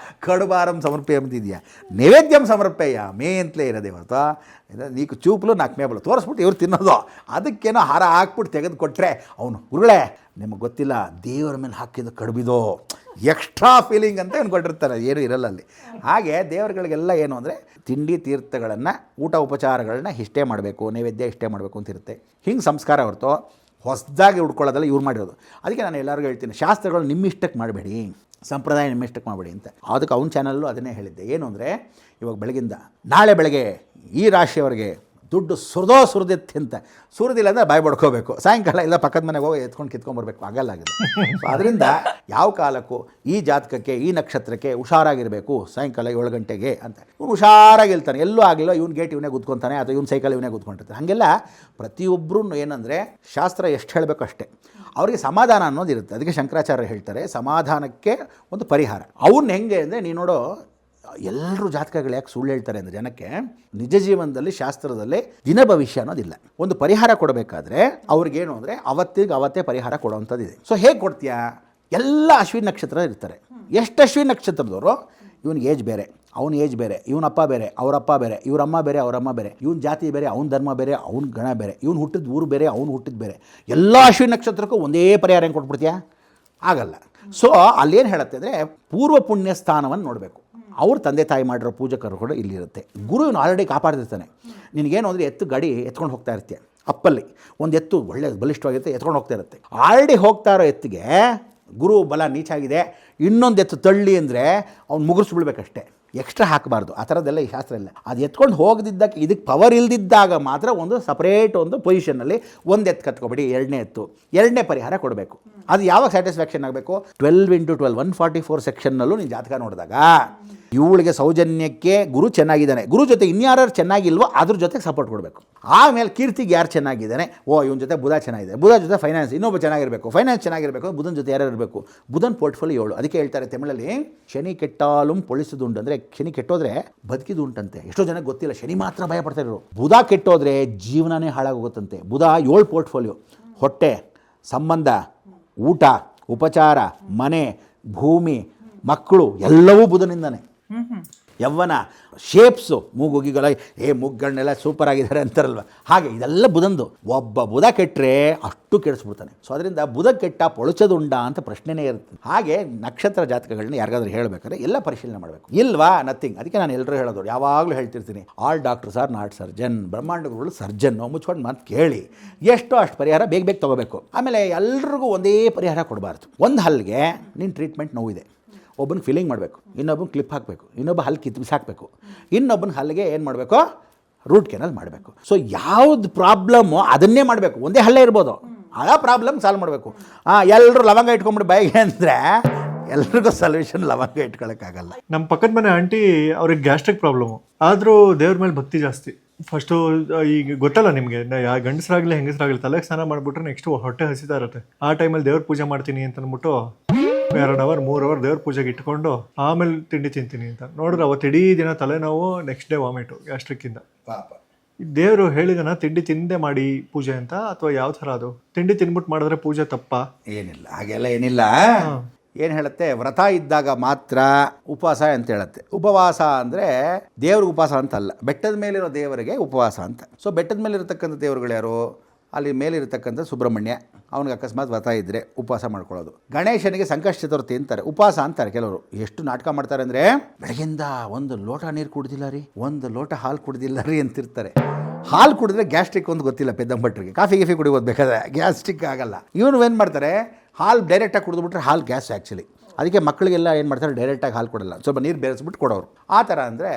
C: ಕಡುಬಾರಂ ಸಮರ್ಪಯಾಮಿ ಅಂತಿದೆಯಾ, ನೈವೇದ್ಯಂ ಸಮರ್ಪಯಾಮಿ ಅಂತಲೇ ಇರೋದೇ ಹೊರತು ನೀಕು ಚೂಪಲು 4 ಮೇಬಲು ತೋರಿಸ್ಬಿಟ್ಟು ಇವ್ರು ತಿನ್ನೋದು. ಅದಕ್ಕೇನೋ ಹಾರ ಹಾಕ್ಬಿಟ್ಟು ತೆಗೆದು ಕೊಟ್ಟರೆ ಅವನು ಗುರುಳೆ ನಿಮಗೆ ಗೊತ್ತಿಲ್ಲ ದೇವರ ಮೇಲೆ ಹಾಕಿದ್ದು ಕಡುಬಿದೋ ಎಕ್ಸ್ಟ್ರಾ ಫೀಲಿಂಗ್ ಅಂತ ಏನು ಕೊಟ್ಟಿರ್ತಾರೆ, ಏನೂ ಇರಲ್ಲ ಅಲ್ಲಿ. ಹಾಗೆ ದೇವರುಗಳಿಗೆಲ್ಲ ಏನು ಅಂದರೆ ತಿಂಡಿ ತೀರ್ಥಗಳನ್ನು, ಊಟ ಉಪಚಾರಗಳನ್ನ ಇಷ್ಟೇ ಮಾಡಬೇಕು, ನೈವೇದ್ಯ ಇಷ್ಟೇ ಮಾಡಬೇಕು ಅಂತಿರುತ್ತೆ. ಹಿಂಗೆ ಸಂಸ್ಕಾರ ಹೊರತು ಹೊಸದಾಗಿ ಹುಡ್ಕೊಳ್ಳೋದೆಲ್ಲ ಇವ್ರು ಮಾಡಿರೋದು. ಅದಕ್ಕೆ ನಾನು ಎಲ್ಲರಿಗೂ ಹೇಳ್ತೀನಿ, ಶಾಸ್ತ್ರಗಳು ನಿಮ್ಮಿಷ್ಟಕ್ಕೆ ಮಾಡಬೇಡಿ, ಸಂಪ್ರದಾಯ ನಿಮ್ಮಿಷ್ಟಕ್ಕೆ ಮಾಡಬೇಡಿ ಅಂತ. ಅದಕ್ಕೆ ಅವ್ನ ಚಾನಲ್ಲು ಅದನ್ನೇ ಹೇಳಿದ್ದೆ. ಏನು ಅಂದರೆ ಇವಾಗ ಬೆಳಗಿಂದ ನಾಳೆ ಬೆಳಗ್ಗೆ ಈ ರಾಶಿಯವರಿಗೆ ದುಡ್ಡು ಸುರಿದಿತ್ತೆ ಅಂತ, ಸುರಿದಿಲ್ಲ ಅಂದರೆ ಬಾಯಿ ಬಡ್ಕೋಬೇಕು. ಸಾಯಂಕಾಲ ಇಲ್ಲ ಪಕ್ಕದ ಮನೆಗೆ ಹೋಗಿ ಎತ್ಕೊಂಡು ಕಿತ್ಕೊಂಡ್ಬರ್ಬೇಕು, ಆಗಲ್ಲಾಗಿದೆ. ಸೊ ಅದರಿಂದ ಯಾವ ಕಾಲಕ್ಕೂ ಈ ಜಾತಕಕ್ಕೆ, ಈ ನಕ್ಷತ್ರಕ್ಕೆ ಹುಷಾರಾಗಿರಬೇಕು. ಸಾಯಂಕಾಲ 7 ಗಂಟೆಗೆ ಅಂತ ಇವ್ನು ಹುಷಾರಾಗಿರ್ತಾನೆ, ಎಲ್ಲೂ ಆಗಿಲ್ಲ ಇವ್ನು ಗೇಟ್ ಇವನೇ ಕೂತ್ಕೊತಾನೆ ಅಥವಾ ಇವ್ನು ಸೈಕಲ್ ಇವನೇ ಕೂತ್ಕೊಂಡಿರ್ತಾನೆ. ಹಾಗೆಲ್ಲ ಪ್ರತಿಯೊಬ್ಬರೂ ಏನಂದರೆ ಶಾಸ್ತ್ರ ಎಷ್ಟು ಹೇಳಬೇಕು ಅಷ್ಟೇ, ಅವರಿಗೆ ಸಮಾಧಾನ ಅನ್ನೋದಿರುತ್ತೆ. ಅದಕ್ಕೆ ಶಂಕರಾಚಾರ್ಯ ಹೇಳ್ತಾರೆ, ಸಮಾಧಾನಕ್ಕೆ ಒಂದು ಪರಿಹಾರ. ಅವ್ನು ಹೆಂಗೆ ಅಂದರೆ, ನೀನು ನೋಡೋ ಎಲ್ಲರೂ ಜಾತಕಗಳು ಯಾಕೆ ಸುಳ್ಳು ಹೇಳ್ತಾರೆ ಅಂದರೆ, ಜನಕ್ಕೆ ನಿಜ ಜೀವನದಲ್ಲಿ ಶಾಸ್ತ್ರದಲ್ಲಿ ದಿನ ಭವಿಷ್ಯ ಅನ್ನೋದಿಲ್ಲ. ಒಂದು ಪರಿಹಾರ ಕೊಡಬೇಕಾದ್ರೆ ಅವ್ರಿಗೇನು ಅಂದರೆ ಅವತ್ತೇ ಪರಿಹಾರ ಕೊಡೋವಂಥದ್ದಿದೆ. ಸೊ ಹೇಗೆ ಕೊಡ್ತೀಯಾ, ಎಲ್ಲ ಅಶ್ವಿನಿ ನಕ್ಷತ್ರ ಇರ್ತಾರೆ. ಎಷ್ಟು ಅಶ್ವಿನಿ ನಕ್ಷತ್ರದವರು, ಇವನಿಗೆ ಏಜ್ ಬೇರೆ, ಅವ್ನ ಏಜ್ ಬೇರೆ, ಇವನಪ್ಪ ಬೇರೆ, ಅವರಪ್ಪ ಬೇರೆ, ಇವರಮ್ಮ ಬೇರೆ, ಅವರಮ್ಮ ಬೇರೆ, ಇವನ ಜಾತಿ ಬೇರೆ, ಅವ್ನ ಧರ್ಮ ಬೇರೆ, ಅವ್ನ ಗಣ ಬೇರೆ, ಇವನು ಹುಟ್ಟಿದ ಊರು ಬೇರೆ, ಅವ್ನು ಹುಟ್ಟಿದ ಬೇರೆ, ಎಲ್ಲ ಅಶ್ವಿನಿ ನಕ್ಷತ್ರಕ್ಕೂ ಒಂದೇ ಪರಿಹಾರ ಹೆಂಗೆ ಕೊಟ್ಬಿಡ್ತೀಯಾ, ಆಗಲ್ಲ. ಸೊ ಅಲ್ಲೇನು ಹೇಳುತ್ತೆ ಅಂದರೆ ಪೂರ್ವ ಪುಣ್ಯ ಸ್ಥಾನವನ್ನು ನೋಡಬೇಕು. ಅವ್ರ ತಂದೆ ತಾಯಿ ಮಾಡಿರೋ ಪೂಜಕರು ಕೂಡ ಇಲ್ಲಿರುತ್ತೆ. ಗುರು ಇವನು ಆಲ್ರೆಡಿ ಕಾಪಾಡ್ತಿರ್ತಾನೆ. ನಿನಗೇನು ಅಂದರೆ ಎತ್ತು ಗಾಡಿ ಎತ್ಕೊಂಡು ಹೋಗ್ತಾ ಇರ್ತೀಯ, ಅಪ್ಪಲ್ಲಿ ಒಂದು ಎತ್ತು ಒಳ್ಳೆ ಬಲಿಷ್ಠವಾಗಿರುತ್ತೆ, ಎತ್ಕೊಂಡು ಹೋಗ್ತಾ ಇರುತ್ತೆ. ಆಲ್ರೆಡಿ ಹೋಗ್ತಾ ಇರೋ ಎತ್ತಿಗೆ ಗುರು ಬಲ ನೀಚಾಗಿದೆ, ಇನ್ನೊಂದು ಎತ್ತು ತಳ್ಳಿ ಅಂದರೆ ಅವ್ನು ಮುಗಿಸ್ಬಿಡ್ಬೇಕಷ್ಟೇ, ಎಕ್ಸ್ಟ್ರಾ ಹಾಕಬಾರ್ದು. ಆ ಥರದ್ದೆಲ್ಲ ಈ ಶಾಸ್ತ್ರ ಇಲ್ಲ. ಅದು ಎತ್ಕೊಂಡು ಹೋಗದಿದ್ದಕ್ಕೆ, ಇದಕ್ಕೆ ಪವರ್ ಇಲ್ದಿದ್ದಾಗ ಮಾತ್ರ ಒಂದು ಸಪ್ರೇಟ್ ಒಂದು ಪೊಸಿಷನ್ನಲ್ಲಿ ಒಂದು ಎತ್ತು ಕತ್ಕೊಬೇಡಿ, 2ನೇ ಎತ್ತು, 2ನೇ ಪರಿಹಾರ ಕೊಡಬೇಕು. ಅದು ಯಾವಾಗ ಸ್ಯಾಟಿಸ್ಫ್ಯಾಕ್ಷನ್ ಆಗಬೇಕು, 12x12 144 ಸೆಕ್ಷನ್ನಲ್ಲೂ ನೀನು ಜಾತಕ ನೋಡಿದಾಗ ಇವಳಿಗೆ ಸೌಜನ್ಯಕ್ಕೆ ಗುರು ಚೆನ್ನಾಗಿದ್ದಾನೆ, ಗುರು ಜೊತೆ ಇನ್ಯಾರು ಚೆನ್ನಾಗಿಲ್ವೋ ಅದ್ರ ಜೊತೆಗೆ ಸಪೋರ್ಟ್ ಕೊಡಬೇಕು. ಆಮೇಲೆ ಕೀರ್ತಿಗೆ ಯಾರು ಚೆನ್ನಾಗಿದ್ದಾನೆ, ಇವನ ಜೊತೆ ಬುಧ ಚೆನ್ನಾಗಿದೆ, ಬುಧ ಜೊತೆ ಫೈನಾನ್ಸ್ ಇನ್ನೊಬ್ಬ ಚೆನ್ನಾಗಿರಬೇಕು, ಫೈನಾನ್ಸ್ ಚೆನ್ನಾಗಿರಬೇಕು, ಬುಧನ ಜೊತೆ ಯಾರು ಇರಬೇಕು, ಬುಧನ ಪೋರ್ಟ್ಫೋಲಿಯೋ 7. ಅದಕ್ಕೆ ಹೇಳ್ತಾರೆ ತಮಿಳಲ್ಲಿ ಶನಿ ಕೆಟ್ಟಾಲು ಪೊಳಿಸೋದುಂಟು, ಅಂದರೆ ಶನಿ ಕೆಟ್ಟೋದ್ರೆ ಬದುಕಿದುಂಟಂತೆ. ಎಷ್ಟೋ ಜನಕ್ಕೆ ಗೊತ್ತಿಲ್ಲ, ಶನಿ ಮಾತ್ರ ಭಯ ಪಡ್ತಾ ಇರೋರು. ಬುಧ ಕೆಟ್ಟೋದ್ರೆ ಜೀವನನೇ ಹಾಳಾಗೋಗುತ್ತಂತೆ. ಬುಧ 7 ಪೋರ್ಟ್ಫೋಲಿಯೋ, ಹೊಟ್ಟೆ, ಸಂಬಂಧ, ಊಟ, ಉಪಚಾರ, ಮನೆ, ಭೂಮಿ, ಮಕ್ಕಳು ಎಲ್ಲವೂ ಬುಧನಿಂದಾನೆ. ಯವ್ವನ, ಶೇಪ್ಸು, ಮೂಗುಗಿಗಳ ಮೂಗುಗಳನ್ನೆಲ್ಲ ಸೂಪರ್ ಆಗಿದ್ದಾರೆ ಅಂತಾರಲ್ವ, ಹಾಗೆ ಇದೆಲ್ಲ ಬುಧಂದು. ಒಬ್ಬ ಬುಧ ಕೆಟ್ಟರೆ ಅಷ್ಟು ಕೆಡಿಸ್ಬಿಡ್ತಾನೆ. ಸೊ ಅದರಿಂದ ಬುಧ ಕೆಟ್ಟ ಪೊಳಚದುಂಡ ಅಂತ ಪ್ರಶ್ನೆನೇ ಇರುತ್ತೆ. ಹಾಗೆ ನಕ್ಷತ್ರ ಜಾತಕಗಳನ್ನ ಯಾರಿಗಾದ್ರೂ ಹೇಳಬೇಕಾದ್ರೆ ಎಲ್ಲ ಪರಿಶೀಲನೆ ಮಾಡಬೇಕು. ಇಲ್ವಾ ನಥಿಂಗ್. ಅದಕ್ಕೆ ನಾನು ಎಲ್ಲರೂ ಹೇಳೋದು, ಯಾವಾಗಲೂ ಹೇಳ್ತಿರ್ತೀನಿ, all doctors are not surgeon. ಬ್ರಹ್ಮಾಂಡಗಳು ಸರ್ಜನ್ನು ಮುಚ್ಕೊಂಡು ಮಾತು ಕೇಳಿ, ಎಷ್ಟೋ ಅಷ್ಟು ಪರಿಹಾರ ಬೇಗ ತೊಗೋಬೇಕು. ಆಮೇಲೆ ಎಲ್ರಿಗೂ ಒಂದೇ ಪರಿಹಾರ ಕೊಡಬಾರ್ದು. ಒಂದು ಹಲ್ಗೆ ನಿನ್ನ ಟ್ರೀಟ್ಮೆಂಟ್ ನೋವಿದೆ, ಒಬ್ಬನ ಫಿಲ್ಲಿಂಗ್ ಮಾಡಬೇಕು, ಇನ್ನೊಬ್ಬನ ಕ್ಲಿಪ್ ಹಾಕಬೇಕು, ಇನ್ನೊಬ್ಬ ಹಲ್ಲು ಬಿಸಾಕಬೇಕು, ಇನ್ನೊಬ್ಬನ ಹಲ್ಲಿಗೆ ಏನು ಮಾಡಬೇಕು, ರೂಟ್ ಕೆನಲ್ ಮಾಡಬೇಕು. ಸೊ ಯಾವ್ದು ಪ್ರಾಬ್ಲಮ್ಮು ಅದನ್ನೇ ಮಾಡಬೇಕು. ಒಂದೇ ಹಲ್ಲೇ ಇರ್ಬೋದು, ಆ ಪ್ರಾಬ್ಲಮ್ ಸಾಲ್ವ್ ಮಾಡಬೇಕು. ಎಲ್ಲರೂ ಲವಂಗ ಇಟ್ಕೊಂಡ್ಬಿಟ್ಟು ಬಾಯಿಗೆ ಅಂದರೆ ಎಲ್ರಿಗೂ ಸೊಲ್ಯೂಷನ್ ಲವಂಗ ಇಟ್ಕೊಳ್ಳೋಕ್ಕಾಗಲ್ಲ.
B: ನಮ್ಮ ಪಕ್ಕದ ಮನೆ ಆಂಟಿ ಅವ್ರಿಗೆ ಗ್ಯಾಸ್ಟ್ರಿಕ್ ಪ್ರಾಬ್ಲಮ್ಮು, ಆದರೂ ದೇವ್ರ ಮೇಲೆ ಭಕ್ತಿ ಜಾಸ್ತಿ. ಫಸ್ಟು ಈಗ ಗೊತ್ತಲ್ಲ ನಿಮಗೆ, ಗಂಡಸರಾಗಲಿ ಹೆಂಗಸರಾಗಲಿ ತಲೆಗೆ ಸ್ನಾನ ಮಾಡಿಬಿಟ್ರೆ ನೆಕ್ಸ್ಟ್ ಹೊಟ್ಟೆ ಹಸಿತಾ ಇರುತ್ತೆ. ಆ ಟೈಮಲ್ಲಿ ದೇವ್ರ ಪೂಜೆ ಮಾಡ್ತೀನಿ ಅಂತ ಅಂದ್ಬಿಟ್ಟು 2 ಅವರ್ 3 ಅವರ್ ದೇವ್ರ ಪೂಜೆಗೆ ಇಟ್ಕೊಂಡು ಆಮೇಲೆ ತಿಂಡಿ ತಿಂತೀನಿ ಅಂತ ನೋಡಿದ್ರೆ ಅವತ್ತು ಇಡೀ ದಿನ ತಲೆನೋವು, ನೆಕ್ಸ್ಟ್ ಡೇ ವಾಮಿಟು ಗ್ಯಾಸ್ಟ್ರಿಕ್ಕಿಂದ. ದೇವರು ಹೇಳಿದನ ತಿಂಡಿ ತಿಂದೆ ಮಾಡಿ ಪೂಜೆ ಅಂತ, ಅಥವಾ ಯಾವ ಥರ ಅದು ತಿಂಡಿ ತಿನ್ಬಿಟ್ಟು ಮಾಡಿದ್ರೆ ಪೂಜೆ ತಪ್ಪಾ?
C: ಏನಿಲ್ಲ, ಹಾಗೆಲ್ಲ ಏನಿಲ್ಲ. ಏನು ಹೇಳುತ್ತೆ, ವ್ರತ ಇದ್ದಾಗ ಮಾತ್ರ ಉಪವಾಸ ಅಂತ ಹೇಳುತ್ತೆ. ಉಪವಾಸ ಅಂದರೆ ದೇವ್ರಿಗೆ ಉಪವಾಸ ಅಂತಲ್ಲ, ಬೆಟ್ಟದ ಮೇಲಿರೋ ದೇವರಿಗೆ ಉಪವಾಸ ಅಂತ. ಸೊ ಬೆಟ್ಟದ ಮೇಲಿರತಕ್ಕಂಥ ದೇವರುಗಳು ಯಾರು, ಅಲ್ಲಿ ಮೇಲಿರತಕ್ಕಂಥ ಸುಬ್ರಹ್ಮಣ್ಯ, ಅವನಿಗೆ ಅಕಸ್ಮಾತ್ ವ್ರತ ಇದ್ದರೆ ಉಪವಾಸ ಮಾಡ್ಕೊಳ್ಳೋದು. ಗಣೇಶನಿಗೆ ಸಂಕಷ್ಟ ಚತುರ್ಥಿ ಅಂತಾರೆ, ಉಪವಾಸ ಅಂತಾರೆ ಕೆಲವರು. ಎಷ್ಟು ನಾಟಕ ಮಾಡ್ತಾರೆ ಅಂದರೆ, ಬೆಳಗಿಂದ 1 ಲೋಟ ನೀರು ಕುಡ್ದಿಲ್ಲ ರೀ, 1 ಲೋಟ ಹಾಲು ಕುಡ್ದಿಲ್ಲ ರೀ ಅಂತಿರ್ತಾರೆ. ಹಾಲು ಕುಡಿದ್ರೆ ಗ್ಯಾಸ್ಟ್ರಿಕ್ ಒಂದು ಗೊತ್ತಿಲ್ಲ ಪೆದ್ದಂಭಟ್ರಿಗೆ. ಕಾಫಿ ಕುಡಿಬೋದು ಬೇಕಾದ್ರೆ, ಗ್ಯಾಸ್ಟ್ರಿಕ್ ಆಗಲ್ಲ. ಇವನು ಏನು ಮಾಡ್ತಾರೆ, ಹಾಲು ಡೈರೆಕ್ಟಾಗಿ ಕುಡಿದ್ಬಿಟ್ರೆ ಹಾಲು ಗ್ಯಾಸ್ ಆ್ಯಕ್ಚುಲಿ. ಅದಕ್ಕೆ ಮಕ್ಕಳಿಗೆಲ್ಲ ಏನು ಮಾಡ್ತಾರೆ, ಡೈರೆಕ್ಟಾಗಿ ಹಾಲು ಕೊಡಲ್ಲ, ಸ್ವಲ್ಪ ನೀರು ಬೇರೆಸ್ಬಿಟ್ಟು ಕೊಡೋರು. ಆ ಥರ ಅಂದರೆ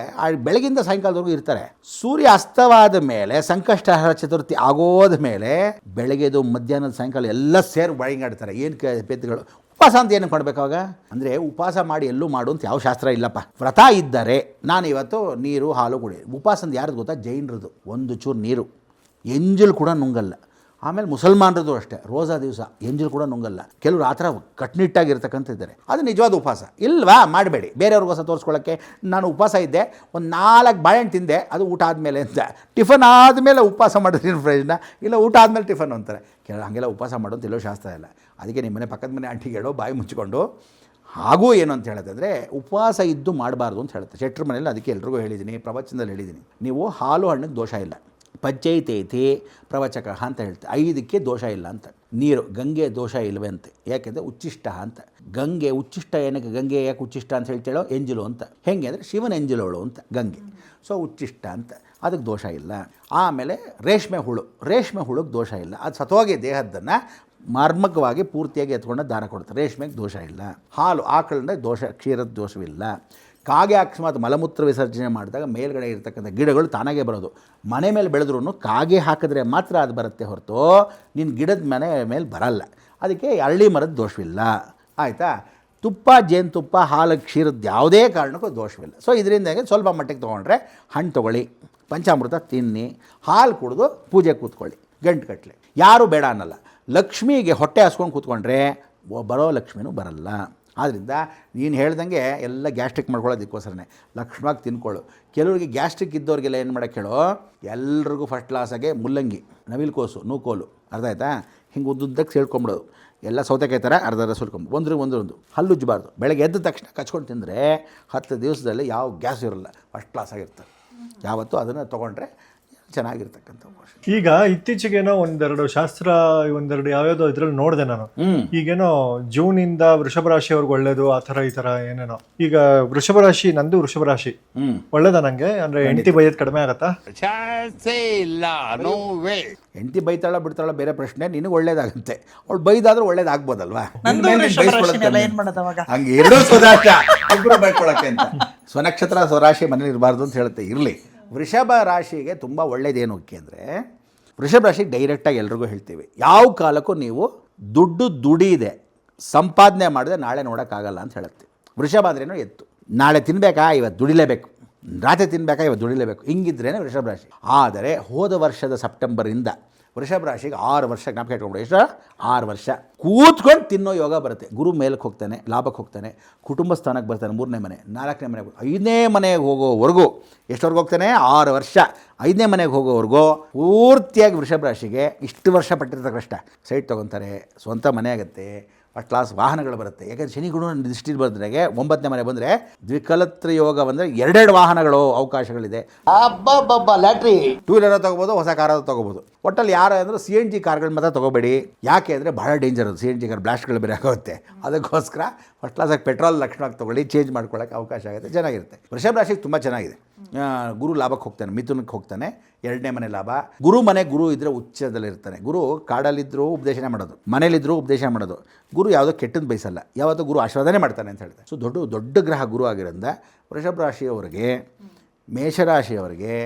C: ಬೆಳಗಿಂದ ಸಾಯಂಕಾಲದವರೆಗೂ ಇರ್ತಾರೆ. ಸೂರ್ಯ ಅಸ್ತವಾದ ಮೇಲೆ, ಸಂಕಷ್ಟಹರ ಚತುರ್ಥಿ ಆಗೋದ ಮೇಲೆ, ಬೆಳಗ್ಗೆದು ಮಧ್ಯಾಹ್ನದ ಸಾಯಂಕಾಲ ಎಲ್ಲ ಸೇರಿ ಬಳಿಗಾಡ್ತಾರೆ. ಏನು ಪೆದ್ದುಗಳು ಉಪವಾಸ ಅಂತ ಏನು ಮಾಡಬೇಕಾಗ ಅಂದರೆ, ಉಪವಾಸ ಮಾಡಿ ಎಲ್ಲೂ ಮಾಡು ಅಂತ ಯಾವ ಶಾಸ್ತ್ರ ಇಲ್ಲಪ್ಪ. ವ್ರತ ಇದ್ದರೆ ನಾನು ಇವತ್ತು ನೀರು ಹಾಲು ಕುಡಿ. ಉಪವಾಸ ಅಂತ ಯಾರ್ದು ಗೊತ್ತಾ, ಜೈನರದು. 1 ಚೂರು ನೀರು, ಎಂಜಲು ಕೂಡ ನುಂಗಲ್ಲ. ಆಮೇಲೆ ಮುಸಲ್ಮಾನರದು ಅಷ್ಟೇ, ರೋಜಾ ದಿವಸ ಎಂಜಲು ಕೂಡ ನುಂಗಲ್ಲ. ಕೆಲವರು ಆ ಥರ ಕಟ್ನಿಟ್ಟಾಗಿರ್ತಕ್ಕಂಥ ಇದ್ದಾರೆ. ಅದು ನಿಜವಾದ ಉಪವಾಸ ಇಲ್ವಾ, ಮಾಡಬೇಡಿ. ಬೇರೆಯವ್ರಿಗೋಸ ತೋರಿಸ್ಕೊಳ್ಳೋಕ್ಕೆ ನಾನು ಉಪವಾಸ ಇದ್ದೆ, ಒಂದು 4 ಬಾಳೆಹಣ್ಣು ತಿಂದೆ, ಅದು ಊಟ ಆದಮೇಲೆ ಅಂತ. ಟಿಫನ್ ಆದಮೇಲೆ ಉಪವಾಸ ಮಾಡಿದ್ರೆ ಪ್ರಯೋಜನ ಇಲ್ಲ, ಊಟ ಆದಮೇಲೆ ಟಿಫನ್ ಅಂತಾರೆ. ಹಾಗೆಲ್ಲ ಉಪವಾಸ ಮಾಡೋದು ಎಲ್ಲೋ ಶಾಸ್ತ್ರ ಇಲ್ಲ. ಅದಕ್ಕೆ ನಿಮ್ಮ ಮನೆ ಪಕ್ಕದ ಮನೆ ಆಂಟಿಗೆ ಹೇಳೋ, ಬಾಯಿ ಮುಚ್ಚಿಕೊಂಡು. ಹಾಗೂ ಏನು ಅಂತ ಹೇಳೋದಂದರೆ, ಉಪವಾಸ ಇದ್ದು ಮಾಡಬಾರ್ದು ಅಂತ ಹೇಳುತ್ತೆ ಶೆಟ್ರ ಮನೇಲಿ. ಅದಕ್ಕೆ ಎಲ್ರಿಗೂ ಹೇಳಿದ್ದೀನಿ, ಪ್ರವಚನದಲ್ಲಿ ಹೇಳಿದ್ದೀನಿ, ನೀವು ಹಾಲು ಹಣ್ಣಿಗೆ ದೋಷ ಇಲ್ಲ, ಪಂಚೈತೈತಿ ಪ್ರವಚಕ ಅಂತ ಹೇಳ್ತೆ. 5ಕ್ಕೆ ದೋಷ ಇಲ್ಲ ಅಂತ. ನೀರು, ಗಂಗೆ ದೋಷ ಇಲ್ಲವೇ ಅಂತೆ, ಯಾಕೆಂದರೆ ಉಚ್ಚಿಷ್ಟ ಅಂತ. ಗಂಗೆ ಉಚ್ಚಿಷ್ಟ ಏನಕ್ಕೆ, ಗಂಗೆ ಯಾಕೆ ಉಚ್ಚಿಷ್ಟ ಅಂತ ಹೇಳ್ತೇಳೋ, ಎಂಜಲು ಅಂತ. ಹೆಂಗೆ ಅಂದರೆ ಶಿವನ ಎಂಜಲೋಳು ಅಂತ ಗಂಗೆ. ಸೊ ಉಚ್ಚಿಷ್ಟ ಅಂತ, ಅದಕ್ಕೆ ದೋಷ ಇಲ್ಲ. ಆಮೇಲೆ ರೇಷ್ಮೆ ಹುಳುಗೆ ದೋಷ ಇಲ್ಲ, ಅದು ಸತೋಗಿ ದೇಹದ್ದನ್ನು ಮಾರ್ಮಕವಾಗಿ ಪೂರ್ತಿಯಾಗಿ ಎತ್ಕೊಂಡು ದಾನ ಕೊಡುತ್ತೆ. ರೇಷ್ಮೆಗೆ ದೋಷ ಇಲ್ಲ. ಹಾಲು ಆಕಳಿಂದ ದೋಷ, ಕ್ಷೀರದ ದೋಷವಿಲ್ಲ. ಕಾಗೆ ಅಕಸ್ಮಾತ್ ಮಲಮೂತ್ರ ವಿಸರ್ಜನೆ ಮಾಡಿದಾಗ ಮೇಲ್ಗಡೆ ಇರ್ತಕ್ಕಂಥ ಗಿಡಗಳು ತಾನಾಗೆ ಬರೋದು. ಮನೆ ಮೇಲೆ ಬೆಳೆದ್ರೂ ಕಾಗೆ ಹಾಕಿದ್ರೆ ಮಾತ್ರ ಅದು ಬರುತ್ತೆ ಹೊರತು ನಿನ್ನ ಗಿಡದ ಮನೆ ಮೇಲೆ ಬರಲ್ಲ. ಅದಕ್ಕೆ ಅರಳಿ ಮರದ ದೋಷವಿಲ್ಲ. ಆಯಿತಾ. ತುಪ್ಪ, ಜೇನುತುಪ್ಪ, ಹಾಲು, ಕ್ಷೀರದ್ದು ಯಾವುದೇ ಕಾರಣಕ್ಕೂ ದೋಷವಿಲ್ಲ. ಸೊ ಇದರಿಂದಾಗಿ ಸ್ವಲ್ಪ ಮಟ್ಟಿಗೆ ತೊಗೊಂಡ್ರೆ ಹಣ್ಣು ತೊಗೊಳ್ಳಿ, ಪಂಚಾಮೃತ ತಿನ್ನಿ, ಹಾಲು ಕುಡಿದು ಪೂಜೆ ಕೂತ್ಕೊಳ್ಳಿ ಗಂಟುಗಟ್ಟಲೆ. ಯಾರೂ ಬೇಡ ಅನ್ನಲ್ಲ. ಲಕ್ಷ್ಮಿಗೆ ಹೊಟ್ಟೆ ಹಸ್ಕೊಂಡು ಕೂತ್ಕೊಂಡ್ರೆ ಬರೋ ಲಕ್ಷ್ಮಿನೂ ಬರಲ್ಲ. ಆದ್ದರಿಂದ ನೀನು ಹೇಳ್ದಂಗೆ ಎಲ್ಲ ಗ್ಯಾಸ್ಟ್ರಿಕ್ ಮಾಡ್ಕೊಳ್ಳೋದಕ್ಕೋಸ್ಕರನೇ ಲಕ್ಷ್ಮವಾಗಿ ತಿನ್ಕೊಳ್ಳು. ಕೆಲವರಿಗೆ ಗ್ಯಾಸ್ಟ್ರಿಕ್ ಇದ್ದವ್ರಿಗೆಲ್ಲ ಏನು ಮಾಡೋಕ್ಕೆ ಹೇಳೋ, ಎಲ್ರಿಗೂ ಫಸ್ಟ್ ಕ್ಲಾಸಾಗೆ ಮುಲ್ಲಂಗಿ, ನವಿಲುಕೋಸು, ನೂಕೋಲು, ಅರ್ಥ ಆಯ್ತಾ, ಹಿಂಗೆ ಉದ್ದುದ್ದಕ್ಕೆ ಸೇಳ್ಕೊಂಬಿಡೋದು. ಎಲ್ಲ ಸೌತೆಕಾಯಿ ಥರ ಅರ್ಧ ಸುಲ್ಕೊಂಡು ಒಂದೊಂದು ಹಲ್ಲುಜ್ಜಬಾರ್ದು. ಬೆಳಗ್ಗೆ ಎದ್ದ ತಕ್ಷಣ ಕಚ್ಕೊಂಡು ತಿಂದರೆ 10 ದಿವಸದಲ್ಲಿ ಯಾವ ಗ್ಯಾಸ್ ಇರೋಲ್ಲ, ಫಸ್ಟ್ ಕ್ಲಾಸಾಗಿರ್ತದೆ. ಯಾವತ್ತೂ ಅದನ್ನು ತೊಗೊಂಡ್ರೆ ಚೆನ್ನಾಗಿರ್ತಕ್ಕಂಥ.
B: ಈಗ ಇತ್ತೀಚೆಗೇನೋ ಒಂದೆರಡು ಶಾಸ್ತ್ರ, ಯಾವ್ಯಾವುದೋ ಇದ್ರಲ್ಲಿ ನೋಡಿದೆ ನಾನು. ಈಗೇನೋ ಜೂನಿಂದ ವೃಷಭ ರಾಶಿಯವ್ರಿಗೆ ಒಳ್ಳೇದು, ಆ ಥರ ಈ ಥರ ಏನೇನೋ. ಈಗ ವೃಷಭ ರಾಶಿ, ನಂದು ವೃಷಭ ರಾಶಿ, ಒಳ್ಳೇದ ನಂಗೆ? ಅಂದ್ರೆ ಹೆಂಡತಿ ಬೈಯೋದು ಕಡಿಮೆ ಆಗತ್ತಾ?
C: ಹೆಂಡತಿ ಬೈತಾಳ ಬಿಡ್ತಾಳ ಬೇರೆ ಪ್ರಶ್ನೆ, ನಿನಗೆ ಒಳ್ಳೇದಾಗುತ್ತೆ. ಅವಳು ಬೈದಾದ್ರೂ ಒಳ್ಳೇದಾಗ್ಬೋದಲ್ವಾ? ಹಂಗೆ ಎರಡೂ ಸ್ವದಾಶ ಇಬ್ಬರು ಬೈಕೊಳಕ್ಕೆ ಅಂತ. ಸ್ವನಕ್ಷತ್ರ ಸ್ವರಾಶಿ ಮನೇಲಿ ಇರಬಾರ್ದು ಅಂತ ಹೇಳುತ್ತೆ. ಇರಲಿ. ವೃಷಭ ರಾಶಿಗೆ ತುಂಬ ಒಳ್ಳೇದೇನು ಅಂದರೆ, ವೃಷಭ ರಾಶಿಗೆ ಡೈರೆಕ್ಟಾಗಿ ಎಲ್ರಿಗೂ ಹೇಳ್ತೀವಿ, ಯಾವ ಕಾಲಕ್ಕೂ ನೀವು ದುಡಿದೆ ಸಂಪಾದನೆ ಮಾಡಿದ್ರೆ ನಾಳೆ ನೋಡೋಕ್ಕಾಗಲ್ಲ ಅಂತ ಹೇಳುತ್ತೆ. ವೃಷಭ ಅಂದ್ರೇನು ಎತ್ತು. ನಾಳೆ ತಿನ್ನಬೇಕಾ, ಇವತ್ತು ದುಡಿಲೇಬೇಕು, ರಾತ್ರಿ ತಿನ್ನಬೇಕಾ, ಇವತ್ತು ದುಡಿಲೇಬೇಕು, ಹಿಂಗಿದ್ರೇ ವೃಷಭ ರಾಶಿ. ಆದರೆ ಹೋದ ವರ್ಷದ ಸೆಪ್ಟೆಂಬರಿಂದ ವೃಷಭ ರಾಶಿಗೆ 6 ವರ್ಷ ಜ್ಞಾಪಕ ಇಟ್ಕೊಂಡು, ಎಷ್ಟು 6 ವರ್ಷ ಕೂತ್ಕೊಂಡು ತಿನ್ನೋ ಯೋಗ ಬರುತ್ತೆ. ಗುರು ಮೇಲಕ್ಕೆ ಹೋಗ್ತಾನೆ, ಲಾಭಕ್ಕೆ ಹೋಗ್ತಾನೆ, ಕುಟುಂಬ ಸ್ಥಾನಕ್ಕೆ ಬರ್ತಾನೆ, 3ನೇ ಮನೆ, 4ನೇ ಮನೆಗೆ, 5ನೇ ಮನೆಗೆ ಹೋಗೋವರೆಗೂ ಎಷ್ಟವರೆಗೂ ಹೋಗ್ತಾನೆ? 6 ವರ್ಷ. 5ನೇ ಮನೆಗೆ ಹೋಗೋವರೆಗೂ ಪೂರ್ತಿಯಾಗಿ ವೃಷಭ ರಾಶಿಗೆ ಇಷ್ಟು ವರ್ಷ ಪಟ್ಟಿರ್ತಕ್ಕ ಕಷ್ಟ. ಸೈಟ್ ತೊಗೊತಾರೆ, ಸ್ವಂತ ಮನೆ ಆಗುತ್ತೆ, ಫಸ್ಟ್ ಕ್ಲಾಸ್ ವಾಹನಗಳು ಬರುತ್ತೆ. ಯಾಕೆಂದರೆ ಶನಿ ಗುಣ ದೃಷ್ಟಿ ಬರೆದ್ರಾಗೆ 9ನೇ ಮನೆ ಬಂದರೆ ದ್ವಿಕಲತ್ರ ಯೋಗ ಬಂದರೆ 2 ವಾಹನಗಳು ಅವಕಾಶಗಳಿದೆ. ಲ್ಯಾಟ್ರಿ, 2 ವೀಲರ್ ತೊಗೋಬೋದು, ಹೊಸ ಕಾರ್ ತೊಗೋಬೋದು. ಒಟ್ಟಲ್ಲಿ ಯಾರು ಅಂದರೆ CNG ಕಾರ್ಗಳು ಮಾತ್ರ ತೊಗೋಬೇಡಿ. ಯಾಕೆ ಅಂದರೆ ಭಾಳ ಡೇಂಜರ್ ಅದು. CNG ಕಾರ್ ಬ್ಲಾಸ್ಟ್ಗಳು ಬೇರೆ ಆಗುತ್ತೆ. ಅದಕ್ಕೋಸ್ಕರ ಫಸ್ಟ್ ಕ್ಲಾಸಾಗಿ ಪೆಟ್ರೋಲ್ ಲಕ್ಷಣವಾಗಿ ತೊಗೊಳ್ಳಿ, ಚೇಂಜ್ ಮಾಡ್ಕೊಳ್ಳೋಕ್ಕೆ ಅವಕಾಶ ಆಗುತ್ತೆ, ಚೆನ್ನಾಗಿರುತ್ತೆ. ವೃಷಭ ರಾಶಿಗೆ ತುಂಬ ಚೆನ್ನಾಗಿದೆ. ಗುರು ಲಾಭಕ್ಕೆ ಹೋಗ್ತಾನೆ, ಮಿಥುನಕ್ಕೆ ಹೋಗ್ತಾನೆ, 2ನೇ ಮನೆ ಲಾಭ. ಗುರು ಇದ್ದರೆ ಉಚ್ಚದಲ್ಲಿರ್ತಾನೆ. ಗುರು ಕಾಡಲ್ಲಿದ್ದರೂ ಉಪದೇಶನ ಮಾಡೋದು, ಮನೇಲಿದ್ದರೂ ಉಪದೇಶ ಮಾಡೋದು. ಗುರು ಯಾವುದೋ ಕೆಟ್ಟದ್ದು ಬಯಸಲ್ಲ, ಯಾವತ್ತೂ ಗುರು ಆಶೀರ್ವಾದನೆ ಮಾಡ್ತಾನೆ ಅಂತ ಹೇಳ್ತಾರೆ. ಸೊ ದೊಡ್ಡ ಗ್ರಹ ಗುರು ಆಗಿರೋದ್ರಿಂದ ವೃಷಭ ರಾಶಿಯವರಿಗೆ, ಮೇಷರಾಶಿಯವರಿಗೆ,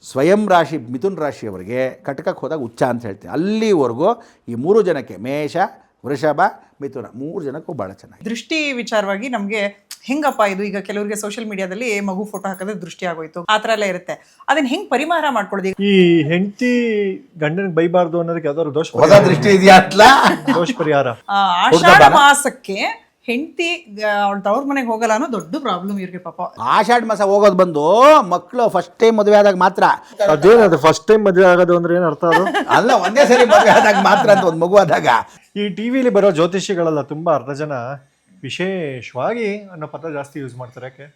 C: ಸ್ವಯಂ ರಾಶಿ ಮಿಥುನ್ ರಾಶಿಯವರಿಗೆ ಕಟಕಕ್ಕೆ ಹೋದಾಗ ಉಚ್ಚ ಅಂತ ಹೇಳ್ತೀನಿ. ಅಲ್ಲಿವರೆಗೂ ಈ 3 ಜನಕ್ಕೆ, ಮೇಷ, ವೃಷಭ, ಮಿಥುನ, 3 ಜನಕ್ಕೂ ಭಾಳ ಚೆನ್ನಾಗಿ.
A: ದೃಷ್ಟಿ ವಿಚಾರವಾಗಿ ನಮಗೆ ಹೆಂಗಪ್ಪ ಇದು, ಈಗ ಕೆಲವರಿಗೆ ಸೋಷಿಯಲ್ ಮೀಡಿಯಾದಲ್ಲಿ ಮಗು ಫೋಟೋ ಹಾಕಿದ್ರೆ ದೃಷ್ಟಿ ಆಗೋಯ್ತು, ಆ ಥರ ಎಲ್ಲ ಇರುತ್ತೆ. ಅದನ್ನ ಹೆಂಗ್ ಪರಿಹಾರ ಮಾಡ್ಕೊಳ್ಳೋದು? ಈ
B: ಹೆಂಡತಿ ಗಂಡನಿಗೆ ಬೈಬಾರ್ದು ಅನ್ನೋದಕ್ಕೆ ಯಾವ್ದಾದ್ರು
C: ದೃಷ್ಟಿ ಇದೆಯಾ?
B: ದೋಷ ಪರಿಹಾರ.
A: ಆಷಾಢ ಮಾಸಕ್ಕೆ ಹೆಂಡತಿ ಅವಳ ತವ್ರ ಮನೆಗೆ ಹೋಗಲ್ಲ ಅನ್ನೋ ದೊಡ್ಡ ಪ್ರಾಬ್ಲಮ್ ಇವ್ರಿಗೆ ಪಾಪ.
C: ಆಷಾಢ ಮಾಸ ಹೋಗೋದು ಬಂದು ಮಕ್ಕಳು ಫಸ್ಟ್ ಟೈಮ್ ಮದುವೆ ಆದಾಗ ಮಾತ್ರ.
B: ಅದೇನದು ಫಸ್ಟ್ ಟೈಮ್ ಮದುವೆ ಆಗೋದು ಅಂದ್ರೆ ಏನು ಅರ್ಥ? ಅದು
C: ಅಲ್ಲ, ಒಂದೇ ಸರಿ ಮದುವೆ ಆದಾಗ ಮಾತ್ರ ಅಂತ, ಒಂದು ಮಗು ಆದಾಗ.
B: ಈ ಟಿವಿಲಿ ಬರೋ ಜ್ಯೋತಿಷಿಗಳೆಲ್ಲ ತುಂಬಾ ಅರ್ಧ ಜನ ವಿಶೇಷವಾಗಿ ಅನ್ನೋ ಪದ ಜಾಸ್ತಿ ಯೂಸ್ ಮಾಡ್ತಾರೆ. ಯಾಕೆ?